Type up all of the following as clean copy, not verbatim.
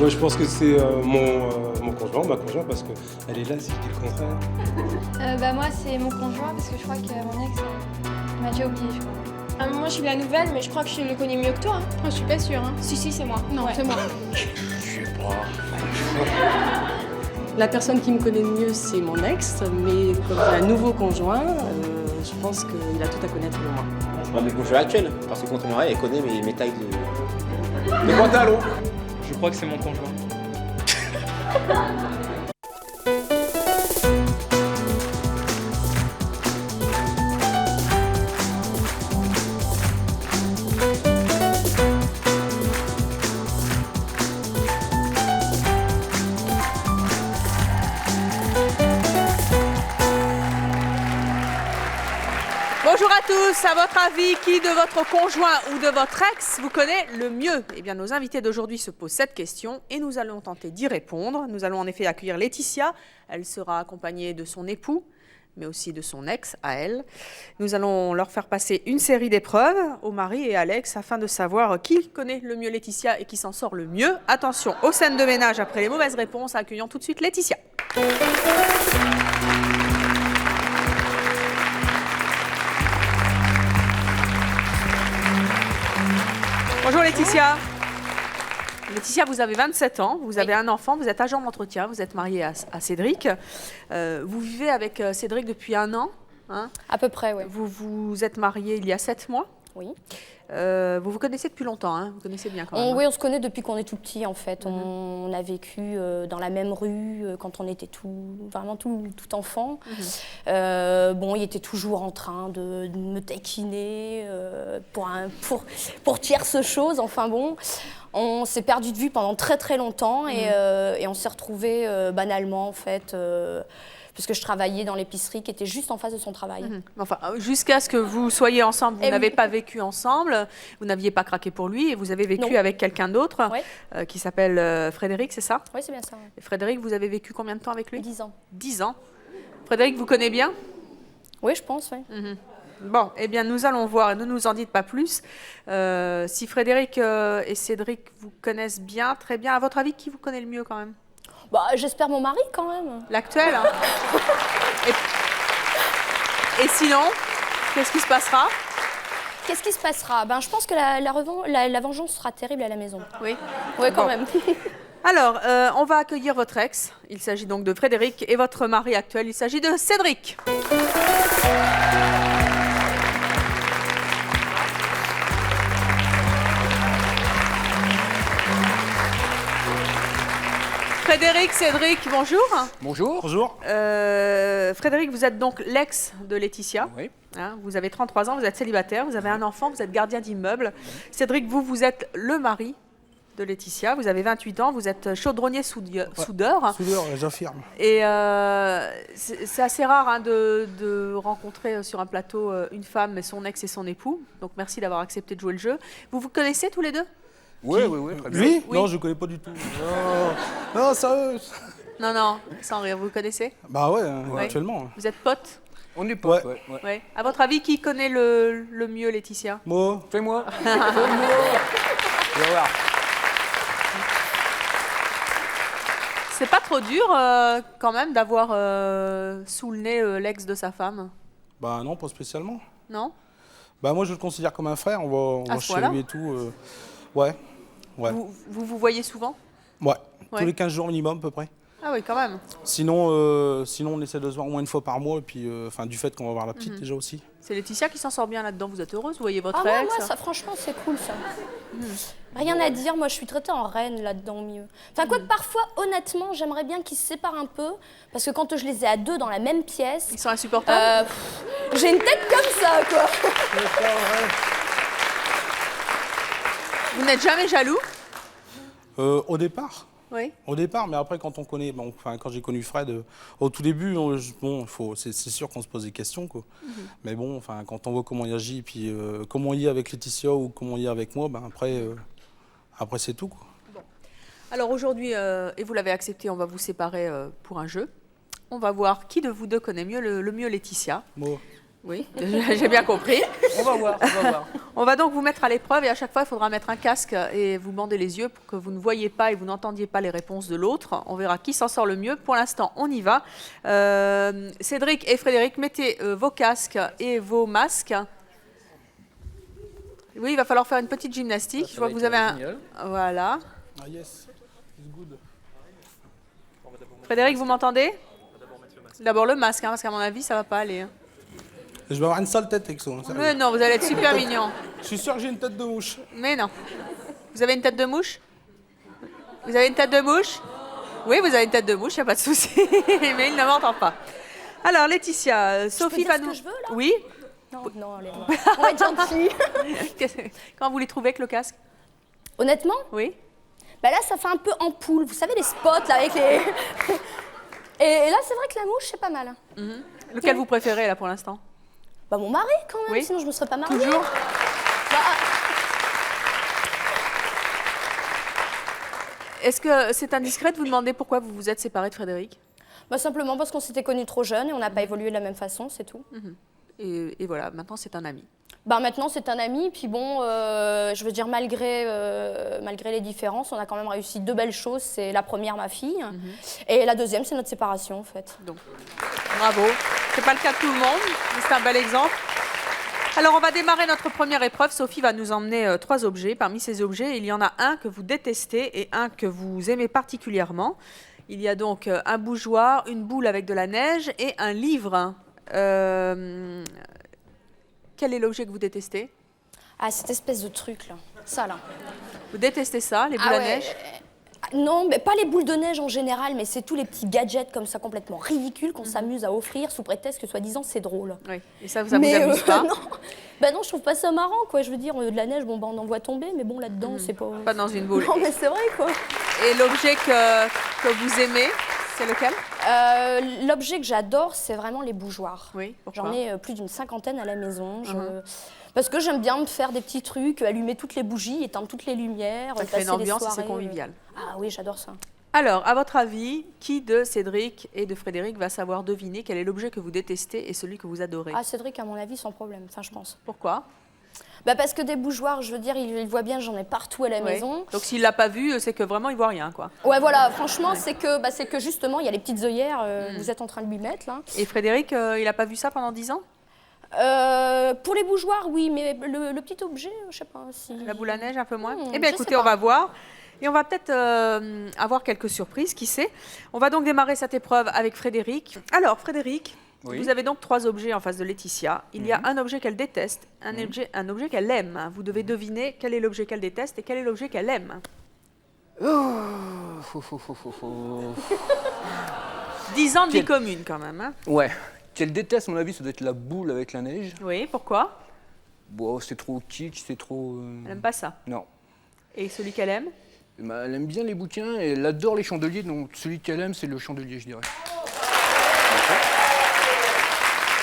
Moi, je pense que c'est mon conjoint, ma conjointe, parce qu'elle est là, si je dis le contraire. Moi, c'est mon conjoint parce que je crois que mon ex m'a déjà oublié, je crois. Moi, je suis la nouvelle, mais je crois que je le connais mieux que toi. Je suis pas sûre. Hein. Si, c'est moi. Non, Ouais. c'est moi. Je sais pas. La personne qui me connaît le mieux, c'est mon ex, mais comme j'ai un nouveau conjoint, je pense qu'il a tout à connaître de moi. Je parle de conjoint actuel, parce que quand on me marie, elle connaît mes tailles de pantalon. Je crois que c'est mon conjoint. Bonjour à tous, à votre avis, qui de votre conjoint ou de votre ex vous connaît le mieux? Eh bien, nos invités d'aujourd'hui se posent cette question et nous allons tenter d'y répondre. Nous allons en effet accueillir Laetitia. Elle sera accompagnée de son époux, mais aussi de son ex à elle. Nous allons leur faire passer une série d'épreuves au mari et à l'ex afin de savoir qui connaît le mieux Laetitia et qui s'en sort le mieux. Attention aux scènes de ménage après les mauvaises réponses, accueillons tout de suite Laetitia. Bonjour Laetitia. Laetitia, vous avez 27 ans, vous avez un enfant, vous êtes agent d'entretien, vous êtes mariée à Cédric. Vous vivez avec Cédric depuis 1 an. Hein. À peu près, oui. Vous vous êtes mariée il y a 7 mois. Oui. Vous vous connaissez depuis longtemps, hein. Vous connaissez bien quand même. Oui, on se connaît depuis qu'on est tout petit, en fait. On a vécu dans la même rue quand on était vraiment tout enfant. Bon, il était toujours en train de me taquiner pour tierce chose. Enfin bon, on s'est perdu de vue pendant très très longtemps et on s'est retrouvés banalement, en fait. Parce que je travaillais dans l'épicerie qui était juste en face de son travail. Enfin, jusqu'à ce que vous soyez ensemble, vous n'avez pas vécu ensemble, vous n'aviez pas craqué pour lui et vous avez vécu avec quelqu'un d'autre qui s'appelle Frédéric, c'est ça? Oui, c'est bien ça. Ouais. Et Frédéric, vous avez vécu combien de temps avec lui? 10 ans. 10 ans. Frédéric, vous connaissez bien? Oui, je pense, oui. Bon, eh bien, nous allons voir, et ne nous en dites pas plus. Si Frédéric et Cédric vous connaissent bien, très bien, à votre avis, qui vous connaît le mieux quand même? Bah, j'espère mon mari quand même. L'actuel, hein. Et sinon, qu'est-ce qui se passera? Qu'est-ce qui se passera? Je pense que la vengeance sera terrible à la maison. Oui. Oui, quand même. Alors, on va accueillir votre ex. Il s'agit donc de Frédéric et votre mari actuel. Il s'agit de Cédric. Frédéric, Cédric, bonjour. Bonjour. Bonjour. Frédéric, vous êtes donc l'ex de Laetitia. Oui. Hein, vous avez 33 ans, vous êtes célibataire, vous avez un enfant, vous êtes gardien d'immeuble. Cédric, vous êtes le mari de Laetitia, vous avez 28 ans, vous êtes chaudronnier soudeur. Soudeur, j'affirme. Et c'est assez rare hein, de rencontrer sur un plateau une femme, mais son ex et son époux. Donc merci d'avoir accepté de jouer le jeu. Vous vous connaissez tous les deux? Oui, très bien. Lui? Oui. Non, je ne connais pas du tout. Non, sérieux. Non, sans rire, vous le connaissez? Bah ouais, Ouais. actuellement. Vous êtes potes? On est potes, Ouais. ouais. Ouais. À votre avis, qui connaît le mieux Laetitia? Moi, Fais-moi. Tu vas voir. C'est pas trop dur quand même d'avoir sous le nez l'ex de sa femme? bah non, pas spécialement. Non? Bah moi, je le considère comme un frère. On À va ce chez point-là lui et tout. Ouais. Vous voyez souvent? Ouais. Ouais. Tous les 15 jours minimum, à peu près. Ah oui, quand même. Sinon, on essaie de se voir au moins une fois par mois. Et puis, du fait qu'on va voir la petite déjà aussi. C'est Laetitia qui s'en sort bien là-dedans. Vous êtes heureuse? Vous voyez votre Ah ouais, ex? moi, ça, franchement, c'est cool, ça. Rien à dire, moi, je suis traitée en reine là-dedans, au mieux. Enfin, quoique parfois, honnêtement, j'aimerais bien qu'ils se séparent un peu. Parce que quand je les ai à deux dans la même pièce, Ils sont insupportables? j'ai une tête comme ça, quoi. Vous n'êtes jamais jaloux? Au départ. Oui. Au départ, mais après, quand on connaît, quand j'ai connu Fred, au tout début, c'est sûr qu'on se pose des questions, quoi. Mais bon, quand on voit comment il agit, puis comment il est avec Laetitia ou comment il est avec moi, après c'est tout, quoi. Bon. Alors aujourd'hui, et vous l'avez accepté, on va vous séparer pour un jeu. On va voir qui de vous deux connaît mieux le mieux Laetitia. Moi. Oui, j'ai bien compris. On va voir, on va voir. On va donc vous mettre à l'épreuve et à chaque fois, il faudra mettre un casque et vous bander les yeux pour que vous ne voyiez pas et vous n'entendiez pas les réponses de l'autre. On verra qui s'en sort le mieux. Pour l'instant, on y va. Cédric et Frédéric, mettez vos casques et vos masques. Oui, il va falloir faire une petite gymnastique. Je vois que vous avez un... Voilà. Ah yes, it's good. Frédéric, vous m'entendez? D'abord le masque, hein, parce qu'à mon avis, ça va pas aller. Hein. Je vais avoir une sale tête avec ça. Hein, Mais non, vous allez être super mignon. je suis sûr que j'ai une tête de mouche. Mais non. Vous avez une tête de mouche? Vous avez une tête de mouche? Oui, vous avez une tête de mouche, il n'y a pas de souci. Mais il ne m'entend pas. Alors, Laetitia, Sophie va nous... ce que je veux, là? Oui. Non, allez, on va être gentils. Comment vous les trouvez avec le casque? Honnêtement, Oui. bah là, ça fait un peu ampoule. Vous savez, les spots, là, avec les... Et là, c'est vrai que la mouche, c'est pas mal. Lequel vous préférez, là, pour l'instant? Bah, mon mari, quand même, Oui. sinon je me serais pas mariée. Toujours? Bah, Est-ce que c'est indiscret de vous demander pourquoi vous vous êtes séparés de Frédéric? bah, simplement parce qu'on s'était connus trop jeunes et on n'a pas évolué de la même façon, c'est tout. Et voilà, maintenant, c'est un ami. Bah, maintenant, c'est un ami, puis bon, je veux dire, malgré les différences, on a quand même réussi 2 belles choses. C'est la première, ma fille, et la deuxième, c'est notre séparation, en fait. Donc, bravo. C'est pas le cas de tout le monde, mais c'est un bel exemple. Alors, on va démarrer notre première épreuve. Sophie va nous emmener 3 objets. Parmi ces objets, il y en a un que vous détestez et un que vous aimez particulièrement. Il y a donc un bougeoir, une boule avec de la neige et un livre. Quel est l'objet que vous détestez? Ah, cette espèce de truc, là. Ça, là. Vous détestez ça, les boules Ah à ouais. neige? Non, mais pas les boules de neige en général, mais c'est tous les petits gadgets comme ça complètement ridicules qu'on s'amuse à offrir sous prétexte que soi-disant c'est drôle. Oui, et ça vous Mais, amuse pas? non. Bah non, je trouve pas ça marrant, quoi. Je veux dire, de la neige, bon, bah, on en voit tomber, mais bon, là-dedans, c'est pas... Pas dans une boule. Non, mais c'est vrai, quoi. Et l'objet que vous aimez, c'est lequel? L'objet que j'adore, c'est vraiment les bougeoirs. Oui, pourquoi? J'en ai plus d'une 50aine à la maison. Parce que j'aime bien me faire des petits trucs, allumer toutes les bougies, éteindre toutes les lumières, Ça fait passer une des ambiance et c'est soirées, convivial. Ah oui, j'adore ça. Alors, à votre avis, qui de Cédric et de Frédéric va savoir deviner quel est l'objet que vous détestez et celui que vous adorez? Ah, Cédric, à mon avis, sans problème. Enfin, je pense. Pourquoi? Bah parce que des bougeoirs, je veux dire, il voit bien, j'en ai partout à la Oui. maison. Donc s'il l'a pas vu, c'est que vraiment il voit rien, quoi. Ouais, voilà, franchement, c'est que justement, il y a les petites œillères, vous êtes en train de lui mettre, là. Et Frédéric, il a pas vu ça pendant 10 ans? Pour les bougeoirs, oui, mais le petit objet, je sais pas si... La boule à neige, un peu moins? Eh je bien, sais écoutez, pas. on va voir. Et on va peut-être avoir quelques surprises, qui sait. On va donc démarrer cette épreuve avec Frédéric. Alors, Frédéric, Oui. vous avez donc 3 objets en face de Laetitia. Il y a un objet qu'elle déteste, un objet qu'elle aime. Vous devez deviner quel est l'objet qu'elle déteste et quel est l'objet qu'elle aime. 10 ans de vie commune, quand même. Hein. Ouais. Qu'elle déteste, à mon avis, ça doit être la boule avec la neige. Oui, pourquoi? Bon, c'est trop kitsch, c'est trop... Elle n'aime pas ça. Non. Et celui qu'elle aime? Bah, elle aime bien les bouquins et elle adore les chandeliers, donc celui qu'elle aime, c'est le chandelier, je dirais.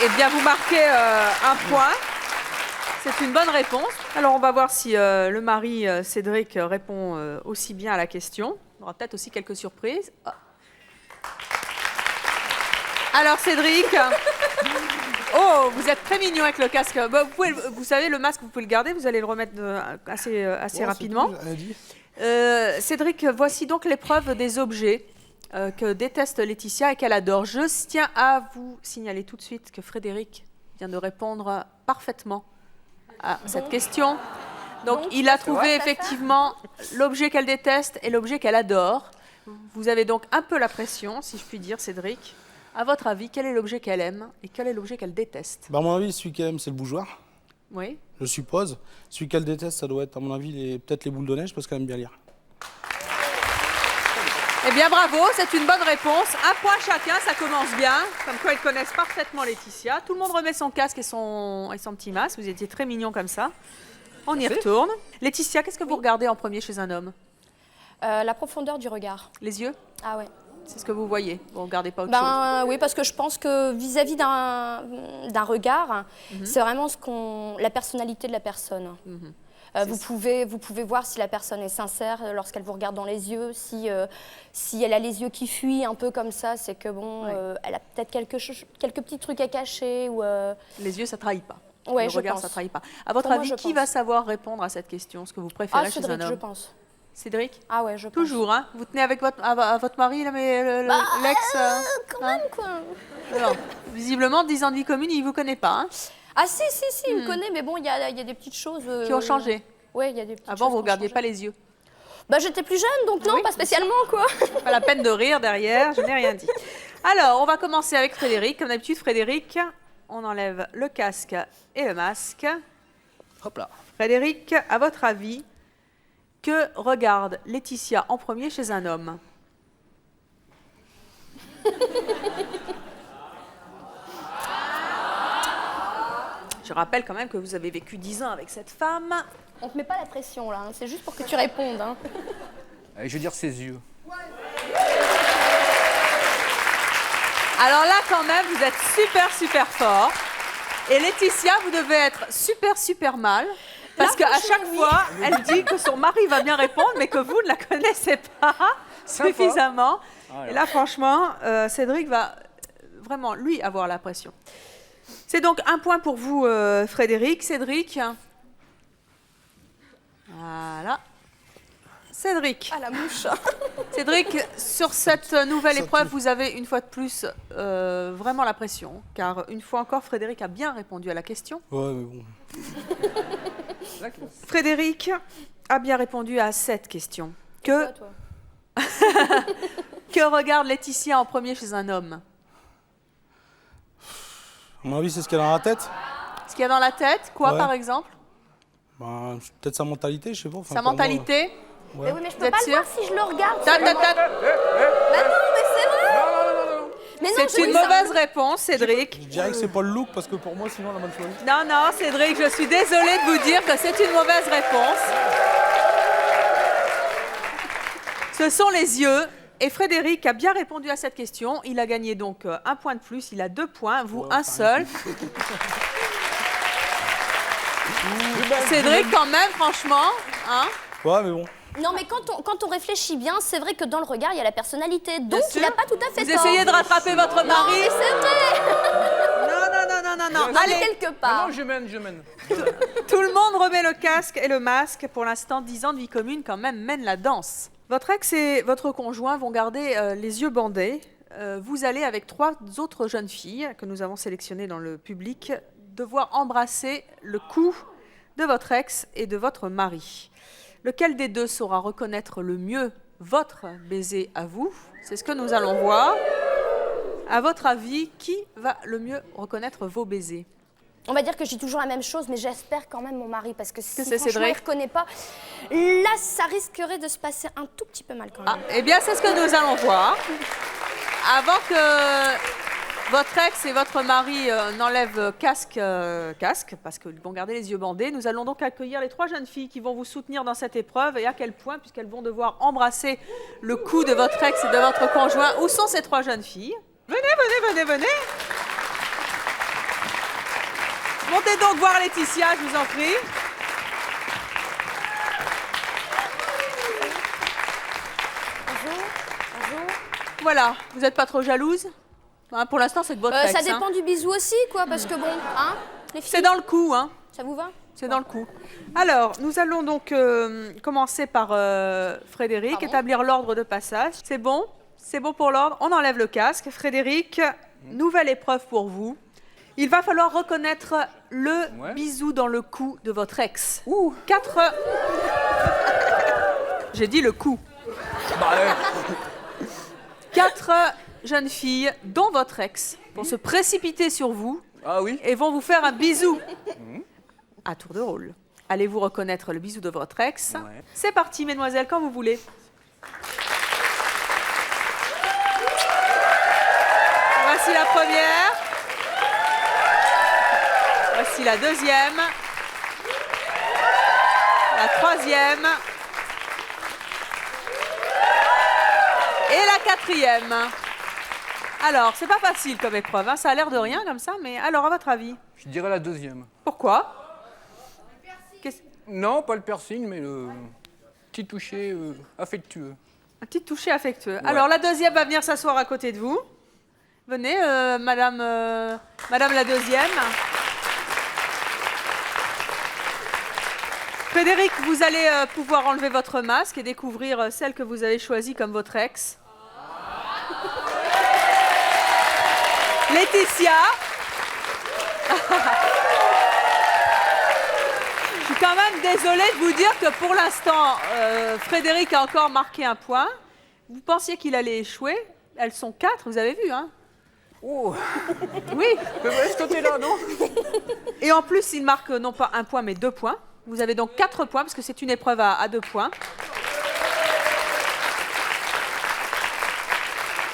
Eh bien, vous marquez un point. C'est une bonne réponse. Alors, on va voir si le mari Cédric répond aussi bien à la question. On aura peut-être aussi quelques surprises. Ah. Alors, Cédric, oh, vous êtes très mignon avec le casque. Bah, vous savez, le masque, vous pouvez le garder. Vous allez le remettre assez rapidement. Cédric, voici donc l'épreuve des objets que déteste Laetitia et qu'elle adore. Je tiens à vous signaler tout de suite que Frédéric vient de répondre parfaitement à cette question. Donc, il a trouvé effectivement l'objet qu'elle déteste et l'objet qu'elle adore. Vous avez donc un peu la pression, si je puis dire, Cédric. À votre avis, quel est l'objet qu'elle aime et quel est l'objet qu'elle déteste? Bah, à mon avis, celui qu'elle aime, c'est le bougeoir, Oui. je suppose. Celui qu'elle déteste, ça doit être, à mon avis, peut-être les boules de neige, parce qu'elle aime bien lire. Eh bien, bravo, c'est une bonne réponse. Un point chacun, ça commence bien. Comme quoi, ils connaissent parfaitement Laetitia. Tout le monde remet son casque et son petit masque. Vous étiez très mignons comme ça. On y retourne. Laetitia, qu'est-ce que vous regardez en premier chez un homme? La profondeur du regard. Les yeux? Ah ouais. C'est ce que vous voyez. Vous ne regardez pas autre chose. Oui, parce que je pense que vis-à-vis d'un regard, c'est vraiment la personnalité de la personne. Vous pouvez voir si la personne est sincère lorsqu'elle vous regarde dans les yeux. Si elle a les yeux qui fuient un peu comme ça, c'est que bon, elle a peut-être quelques petits trucs à cacher. Ou, Les yeux, ça trahit pas. Ouais, le je regard, pense. ça trahit pas. À votre Pour moi, avis, je qui pense. va savoir répondre à cette question, ce que vous préférez chez Cédric, un homme? je pense. Cédric? Ah ouais, je pense. Toujours, hein? Vous tenez avec votre mari, là, mais l'ex... Quand même, quoi. Non. Visiblement, 10 ans de vie commune, il ne vous connaît pas, hein? Ah si, il me connaît, mais bon, il y a des petites choses... Qui ont changé. Oui, il y a des petites choses Avant, vous ne qui ont regardiez changé. pas les yeux. Bah, j'étais plus jeune, donc non, Oui. pas spécialement, quoi. Pas la peine de rire derrière, je n'ai rien dit. Alors, on va commencer avec Frédéric. Comme d'habitude, Frédéric, on enlève le casque et le masque. Hop là. Frédéric, à votre avis, que regarde Laetitia en premier chez un homme? Je rappelle quand même que vous avez vécu 10 ans avec cette femme. On te met pas la pression, là. Hein. C'est juste pour que tu répondes. Hein. Allez, je vais dire ses yeux. Alors là, quand même, vous êtes super fort. Et Laetitia, vous devez être super mal. Parce qu'à chaque fois, elle dit que son mari va bien répondre, mais que vous ne la connaissez pas suffisamment. Ah, et là, franchement, Cédric va vraiment, lui, avoir la pression. C'est donc un point pour vous, Frédéric. Cédric. Voilà. Cédric. Ah, la mouche. Cédric, sur cette nouvelle épreuve, vous avez une fois de plus vraiment la pression. Car une fois encore, Frédéric a bien répondu à la question. Ouais, mais bon. Frédéric a bien répondu à cette question. Que regarde Laetitia en premier chez un homme? À mon avis, c'est ce qu'il y a dans la tête. Ce qu'il y a dans la tête, quoi Ouais. par exemple? Ben, peut-être sa mentalité, je sais pas. Enfin, Sa pour moi, mentalité? Mais oui, mais je Vous peux êtes pas le sûr? voir si je le regarde. Ta, ta, ta. Bah non, mais c'est vrai. Mais non, C'est une mauvaise réponse, Cédric. Je dirais que c'est pas le look, parce que pour moi, sinon, la mal choisi. Non, Cédric, je suis désolée de vous dire que c'est une mauvaise réponse. Ce sont les yeux. Et Frédéric a bien répondu à cette question. Il a gagné donc un point de plus. Il a 2 points, vous un seul. Cédric, quand même, franchement. Hein? Ouais, mais bon. Non, mais quand on réfléchit bien, c'est vrai que dans le regard, il y a la personnalité. Donc, il sûr. n'a pas tout à fait Vous tort. essayez de rattraper votre Non, mari? mais c'est vrai. Non. Non, Allez, quelque part. Non, je mène. tout le monde remet le casque et le masque. Pour l'instant, 10 ans de vie commune quand même mènent la danse. Votre ex et votre conjoint vont garder les yeux bandés. Vous allez, avec 3 autres jeunes filles que nous avons sélectionnées dans le public, devoir embrasser le cou de votre ex et de votre mari. Lequel des deux saura reconnaître le mieux votre baiser à vous? C'est ce que nous allons voir. À votre avis, qui va le mieux reconnaître vos baisers? On va dire que je dis toujours la même chose, mais j'espère quand même mon mari, parce que si c'est franchement, il Cédric? ne reconnaît pas, là, ça risquerait de se passer un tout petit peu mal quand même. Ah, eh bien, c'est ce que nous allons voir. Avant que votre ex et votre mari n'enlèvent casque, parce qu'ils vont garder les yeux bandés, nous allons donc accueillir les 3 jeunes filles qui vont vous soutenir dans cette épreuve. Et à quel point, puisqu'elles vont devoir embrasser le cou de votre ex et de votre conjoint. Où sont ces 3 jeunes filles? Venez. Montez donc voir Laetitia, je vous en prie. Bonjour. Voilà, vous n'êtes pas trop jalouse? Hein, pour l'instant, c'est de votre ex. Ça hein. dépend du bisou aussi, quoi, parce que bon, hein, les filles, C'est dans le coup, hein. ça vous va? C'est dans le coup. Alors, nous allons donc commencer par Frédéric, Pardon. établir l'ordre de passage. C'est bon? C'est bon pour l'ordre? On enlève le casque. Frédéric, nouvelle épreuve pour vous. Il va falloir reconnaître le bisou dans le cou de votre ex. 4... J'ai dit le cou. 4 jeunes filles, dont votre ex, vont se précipiter sur vous Ah oui. et vont vous faire un bisou. À tour de rôle. Allez-vous reconnaître le bisou de votre ex? Ouais. C'est parti, mesdemoiselles, quand vous voulez. Voici la première. Voici la deuxième. La troisième. Et la quatrième. Alors, c'est pas facile comme épreuve, hein. Ça a l'air de rien comme ça, mais alors, à votre avis? Je dirais la deuxième. Pourquoi? Non, pas le piercing, mais le petit toucher affectueux. Un petit toucher affectueux. Alors, la deuxième va venir s'asseoir à côté de vous. Venez, madame la deuxième. Frédéric, vous allez pouvoir enlever votre masque et découvrir celle que vous avez choisie comme votre ex. Laetitia. Je suis quand même désolée de vous dire que pour l'instant, Frédéric a encore marqué un point. Vous pensiez qu'il allait échouer. Elles sont 4, vous avez vu, hein? Oh, Oui. ce côté-là, non? Et en plus, il marque non pas 1 point, mais 2 points. Vous avez donc 4 points, parce que c'est une épreuve à 2 points.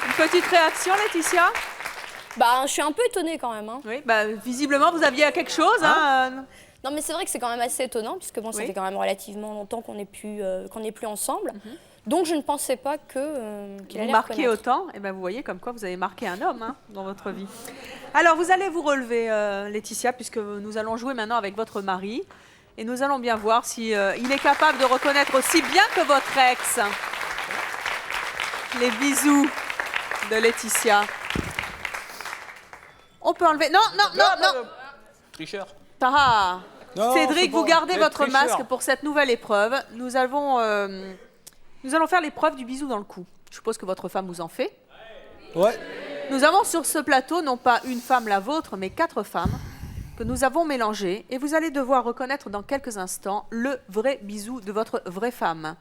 Une petite réaction, Laetitia? Bah, je suis un peu étonnée quand même. Hein. Oui, bah, visiblement, vous aviez quelque chose. Hein. Non, mais c'est vrai que c'est quand même assez étonnant, puisque bon, ça Oui. fait quand même relativement longtemps qu'on n'est plus ensemble. Donc, je ne pensais pas qu'il allait Vous marquez reconnaître. autant, et ben vous voyez comme quoi vous avez marqué un homme hein, dans votre vie. Alors, vous allez vous relever, Laetitia, puisque nous allons jouer maintenant avec votre mari. Et nous allons bien voir si il est capable de reconnaître aussi bien que votre ex les bisous de Laetitia. On peut enlever... Non. Tricheur. Tara. Non, Cédric, c'est vous pas- gardez être votre tricheur. masque pour cette nouvelle épreuve. Nous allons faire l'épreuve du bisou dans le cou. Je suppose que votre femme vous en fait. Ouais. Nous avons sur ce plateau non pas une femme la vôtre, mais 4 femmes que nous avons mélangées. Et vous allez devoir reconnaître dans quelques instants le vrai bisou de votre vraie femme.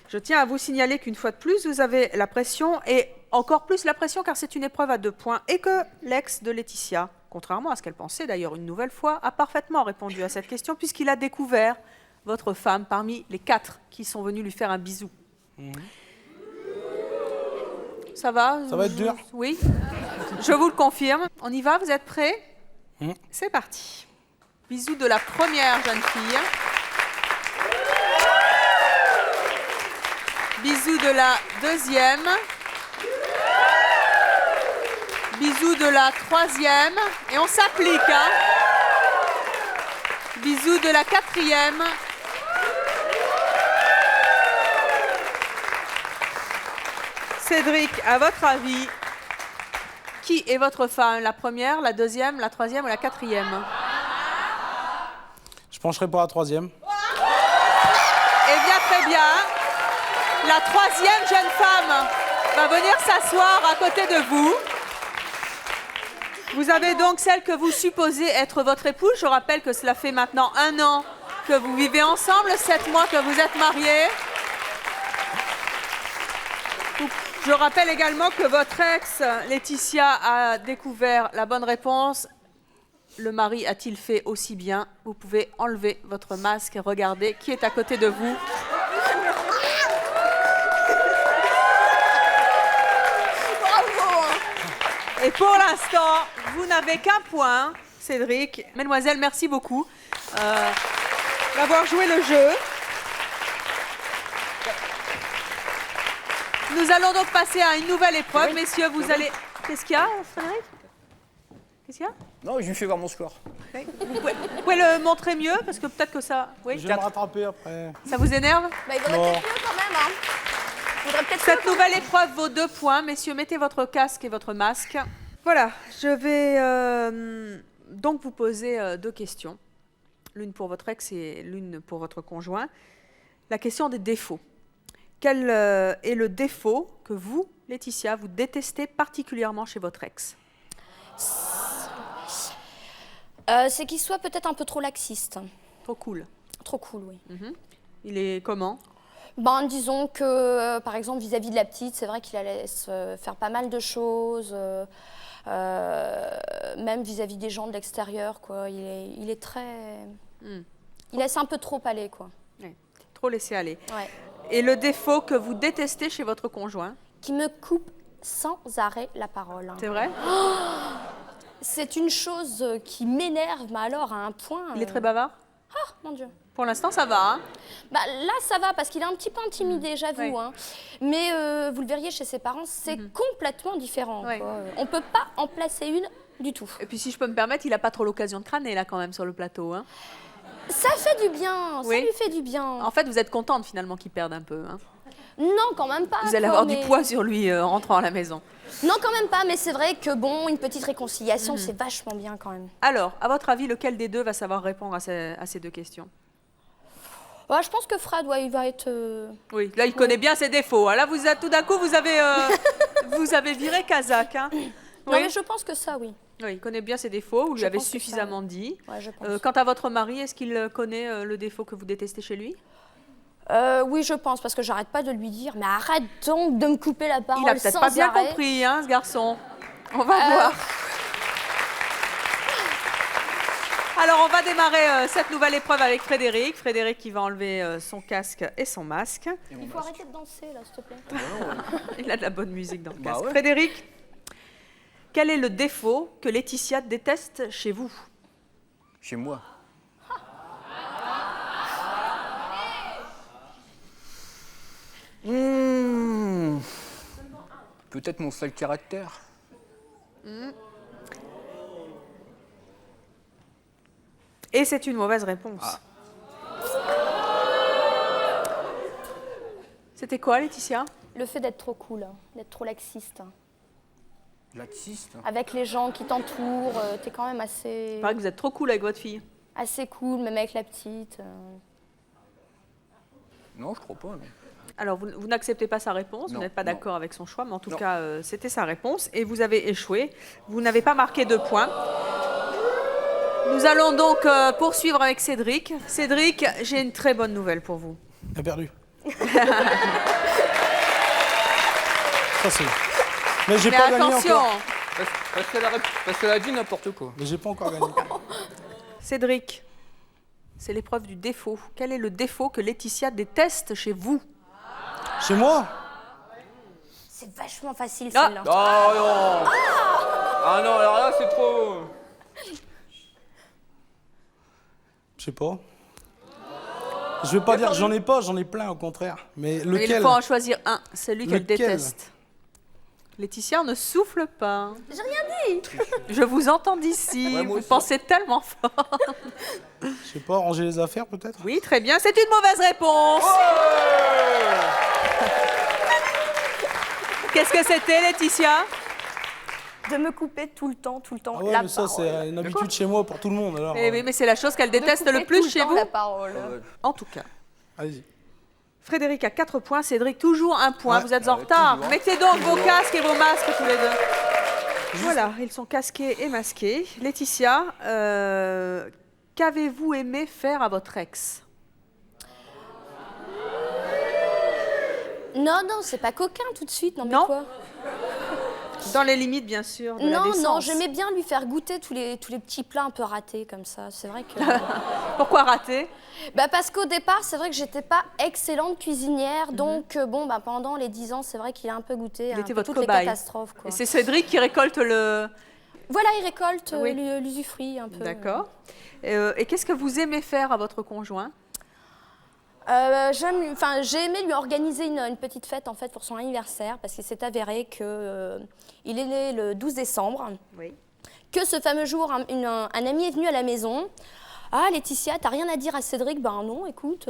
Je tiens à vous signaler qu'une fois de plus, vous avez la pression, et encore plus la pression car c'est une épreuve à 2 points, et que l'ex de Laetitia, contrairement à ce qu'elle pensait d'ailleurs une nouvelle fois, a parfaitement répondu à cette question puisqu'il a découvert votre femme parmi les 4 qui sont venus lui faire un bisou. Ça va? Ça va être dur. Oui, je vous le confirme. On y va, vous êtes prêts? C'est parti. Bisous de la première jeune fille. Bisous de la deuxième. Bisous de la troisième. Et on s'applique, hein. Bisous de la quatrième. Cédric, à votre avis, qui est votre femme? La première, la deuxième, la troisième ou la quatrième? Je pencherai pour la troisième. Eh bien, très bien. La troisième jeune femme va venir s'asseoir à côté de vous. Vous avez donc celle que vous supposez être votre épouse. Je rappelle que cela fait maintenant 1 an que vous vivez ensemble, 7 mois que vous êtes mariés. Je rappelle également que votre ex, Laetitia, a découvert la bonne réponse. Le mari a-t-il fait aussi bien? Vous pouvez enlever votre masque et regarder qui est à côté de vous. Et pour l'instant, vous n'avez qu'un point, Cédric. Mesdemoiselles, merci beaucoup d'avoir joué le jeu. Nous allons donc passer à une nouvelle épreuve. Messieurs, vous allez... Qu'est-ce qu'il y a, Frédéric? Qu'est-ce qu'il y a? Non, je lui fais voir mon score. Oui. Vous pouvez le montrer mieux, parce que peut-être que ça... Oui, Je vais me rattraper après. ça vous énerve? Bah, il vaudrait Non. peut-être mieux quand même. Hein. Il faudrait peut-être Cette nouvelle épreuve vaut 2 points. Messieurs, mettez votre casque et votre masque. Voilà, je vais donc vous poser 2 questions. L'une pour votre ex et l'une pour votre conjoint. La question des défauts. Quel est le défaut que vous, Laetitia, vous détestez particulièrement chez votre ex? C'est qu'il soit peut-être un peu trop laxiste. Trop cool. Trop cool, oui. Il est comment? Ben, disons que, par exemple, vis-à-vis de la petite, c'est vrai qu'il la laisse faire pas mal de choses, même vis-à-vis des gens de l'extérieur, quoi. Il est très... Il laisse un peu trop aller, quoi. Ouais, trop laissé aller. Ouais. Et le défaut que vous détestez chez votre conjoint? Qui me coupe sans arrêt la parole. Hein. C'est vrai? C'est une chose qui m'énerve, mais alors à un point... Il est très bavard? Ah, mon Dieu. Pour l'instant, ça va. Hein? Bah, là, ça va, parce qu'il est un petit peu intimidé, j'avoue. Ouais. Hein. Mais vous le verriez chez ses parents, c'est complètement différent. Ouais. Quoi. On ne peut pas en placer une du tout. Et puis, si je peux me permettre, il n'a pas trop l'occasion de crâner, là, quand même, sur le plateau. Hein? Ça fait du bien, Oui. ça lui fait du bien. En fait, vous êtes contente finalement qu'il perde un peu. Hein. Non, quand même pas. Vous allez quoi, avoir mais- du poids sur lui en rentrant à la maison. Non, quand même pas, mais c'est vrai que bon, une petite réconciliation, c'est vachement bien quand même. Alors, à votre avis, lequel des deux va savoir répondre à ces deux questions? Ouais, je pense que Fred, ouais, il va être... Oui, là, il connaît bien ses défauts. Hein. Là, tout d'un coup, vous avez viré Kazakh. Hein. Non, Oui. mais je pense que ça, oui. Oui, il connaît bien ses défauts, vous lui Je avez pense que ça, suffisamment dit. Ouais, je pense. Quant à votre mari, est-ce qu'il connaît le défaut que vous détestez chez lui? Oui, je pense, parce que j'arrête pas de lui dire, mais arrête donc de me couper la parole Il a peut-être sans pas bien arrêt. compris, hein, ce garçon. On va voir. Alors, on va démarrer cette nouvelle épreuve avec Frédéric. Frédéric qui va enlever son casque et son masque. Il faut arrêter de danser, là, s'il te plaît. Il a de la bonne musique dans le Bah casque. ouais. Frédéric, quel est le défaut que Laetitia déteste chez vous? Chez moi. Peut-être mon sale caractère. Et c'est une mauvaise réponse. Ah. C'était quoi, Laetitia? Le fait d'être trop cool, hein, d'être trop laxiste. hein. Laxiste. Avec les gens qui t'entourent, t'es quand même assez, Il paraît que vous êtes trop cool avec votre fille. assez cool, même avec la petite. Non, je crois pas. Non. Alors, vous n'acceptez pas sa réponse, vous Non, n'êtes pas non. d'accord avec son choix, mais en tout Non. cas, c'était sa réponse et vous avez échoué. Vous n'avez pas marqué de points. Nous allons donc poursuivre avec Cédric. Cédric, j'ai une très bonne nouvelle pour vous. Il a perdu. Ça, c'est... Mais j'ai Mais pas gagné attention, encore. Parce qu'elle a dit n'importe quoi. Mais j'ai pas encore gagné. Cédric, c'est l'épreuve du défaut. Quel est le défaut que Laetitia déteste chez vous? Chez moi? C'est vachement facile, Ah. celle-là. Oh non. Ah non, alors là, c'est trop. Je sais pas. Je vais pas dire que j'en ai pas, j'en ai plein au contraire. Mais Mais lequel? il faut en choisir un, celui qu'elle Lequel? déteste. Laetitia ne souffle pas. J'ai rien dit. Je vous entends d'ici, Ouais, moi vous aussi. pensez tellement fort. Je sais pas, ranger les affaires peut-être? Oui, très bien, c'est une mauvaise réponse. Qu'est-ce que c'était, Laetitia? De me couper tout le temps, Ah ouais, la mais ça parole. c'est une habitude chez moi pour tout le monde alors. Eh oui, mais c'est la chose qu'elle Me déteste couper le plus tout chez temps vous. la parole. En tout cas. Allez-y. Frédéric a 4 points, Cédric toujours 1 point. Ouais. Vous êtes en retard. toujours. Mettez donc vos casques et vos masques tous les deux. Voilà, ils sont casqués et masqués. Laetitia, qu'avez-vous aimé faire à votre ex? Non, non, c'est pas coquin tout de suite, non mais Non. quoi? Dans les limites, bien sûr, de la Non, décence. non, j'aimais bien lui faire goûter tous les petits plats un peu ratés comme ça. C'est vrai que... Pourquoi rater? Bah parce qu'au départ, c'est vrai que j'étais pas excellente cuisinière, donc bon, bah, pendant les 10 ans, c'est vrai qu'il a un peu goûté Il un était peu votre toutes les cobaye. catastrophes. Quoi. Et c'est Cédric qui récolte le... Voilà, il récolte Oui. l'usufruit un peu. D'accord. Et qu'est-ce que vous aimez faire à votre conjoint? J'ai aimé lui organiser une petite fête en fait pour son anniversaire parce qu'il s'est avéré que il est né le 12 décembre. Oui. Que ce fameux jour, un ami est venu à la maison. Ah Laetitia, t'as rien à dire à Cédric? Ben non, écoute,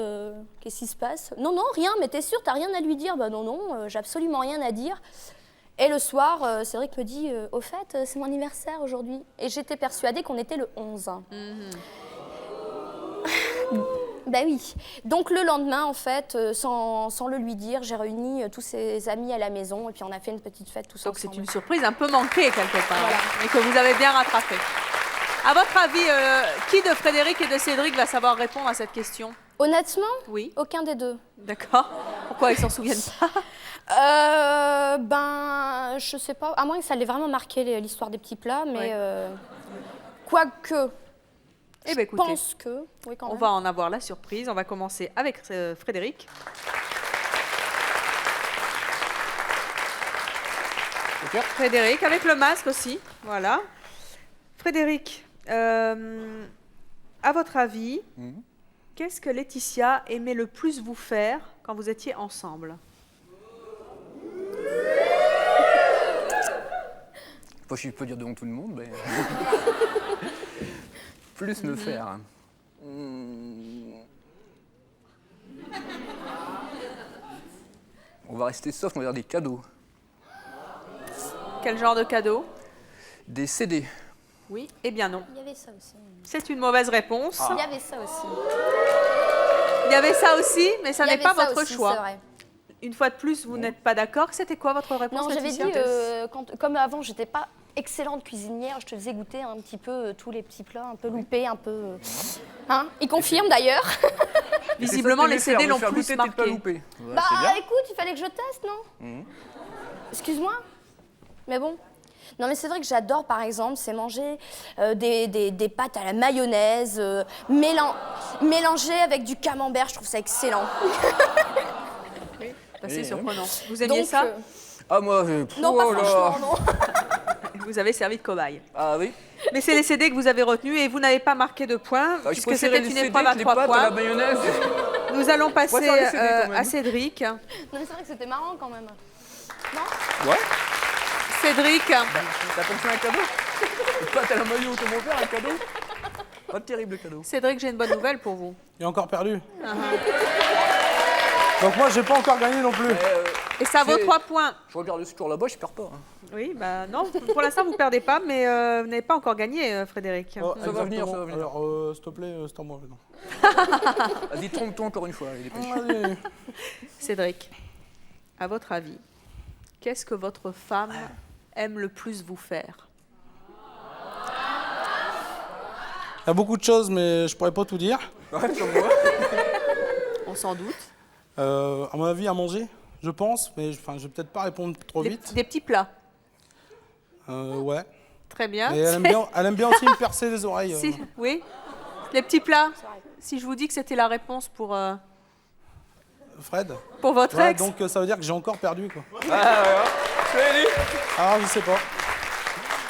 qu'est-ce qui se passe? Non, non, rien, mais t'es sûre, t'as rien à lui dire? Ben non, non, j'ai absolument rien à dire. Et le soir, Cédric me dit, au fait, c'est mon anniversaire aujourd'hui. Et j'étais persuadée qu'on était le 11. Ben oui. Donc le lendemain, en fait, sans le lui dire, j'ai réuni tous ses amis à la maison et puis on a fait une petite fête tous Donc ensemble. c'est une surprise un peu manquée quelque part, Voilà. mais que vous avez bien rattrapée. À votre avis, qui de Frédéric et de Cédric va savoir répondre à cette question? Honnêtement, Oui. aucun des deux. D'accord. Pourquoi ils s'en souviennent pas? Ben, je sais pas, à moins que ça l'ait vraiment marqué l'histoire des petits plats, mais Ouais. quoique, Eh bien, je écoutez, pense que, oui quand on même. va en avoir la surprise. On va commencer avec Frédéric. Ok. Frédéric, avec le masque aussi. Voilà. Frédéric, à votre avis, qu'est-ce que Laetitia aimait le plus vous faire quand vous étiez ensemble? Enfin, je peux dire devant tout le monde, mais. Plus me faire. On va rester soft, on va dire des cadeaux. Quel genre de cadeau? Des CD. Oui, eh bien non. Il y avait ça aussi. C'est une mauvaise réponse. Il y avait ça aussi. Il y avait ça aussi, mais ça Il y n'est avait pas ça votre aussi, choix. c'est vrai. Une fois de plus, vous n'êtes pas d'accord. C'était quoi votre réponse? Non, j'avais dit, Laetitia comme avant, j'étais pas excellente cuisinière, je te faisais goûter un petit peu tous les petits plats, un peu loupés, un peu... Hein? Il confirme d'ailleurs. Visiblement, les CD l'ont plus marqué. Bah écoute, il fallait que je teste, non? Excuse-moi. Mais bon. Non mais c'est vrai que j'adore par exemple, c'est manger des pâtes à la mayonnaise, mélangées avec du camembert, je trouve ça excellent. C'est surprenant. Vous aimiez Donc, ça? Ah moi, non, pas franchement, non. Vous avez servi de cobaye. Ah oui. Mais c'est les CD que vous avez retenus et vous n'avez pas marqué de points, Je puisque préférais c'était les une CD épreuve à que les 3 pâtes à la points. mayonnaise. Nous allons passer préfère les CD quand même. à Cédric. Non mais c'est vrai que c'était marrant quand même. Non? Ouais. Cédric, T'as pensé à un cadeau? Les pâtes à la mayo, comment faire un cadeau? Pas de terrible cadeau. Cédric, j'ai une bonne nouvelle pour vous. Il a encore perdu. Donc moi, j'ai pas encore gagné non plus. Et ça vaut C'est- 3 points. Je regarde le score là-bas, je perds pas. Hein. Oui, bah non, pour l'instant vous ne perdez pas, mais vous n'avez pas encore gagné, Frédéric. Oh, Ça va venir, exactement. ça va venir. Alors, s'il te plaît, c'est à moi maintenant. Vas-y, trompe-toi encore une fois, dépêche. Allez. Cédric, à votre avis, qu'est-ce que votre femme aime le plus vous faire? Il y a beaucoup de choses, mais je pourrais pas tout dire. Ouais, comme moi. On s'en doute. À mon avis, à manger, je pense, mais je vais peut-être pas répondre trop vite. Des petits plats. Ouais. Très bien. Et elle aime bien aussi me percer les oreilles. Si, oui. Les petits plats. Si je vous dis que c'était la réponse pour Fred. votre Ouais, ex. donc ça veut dire que j'ai encore perdu, quoi. Ah ouais, Alors, je sais pas.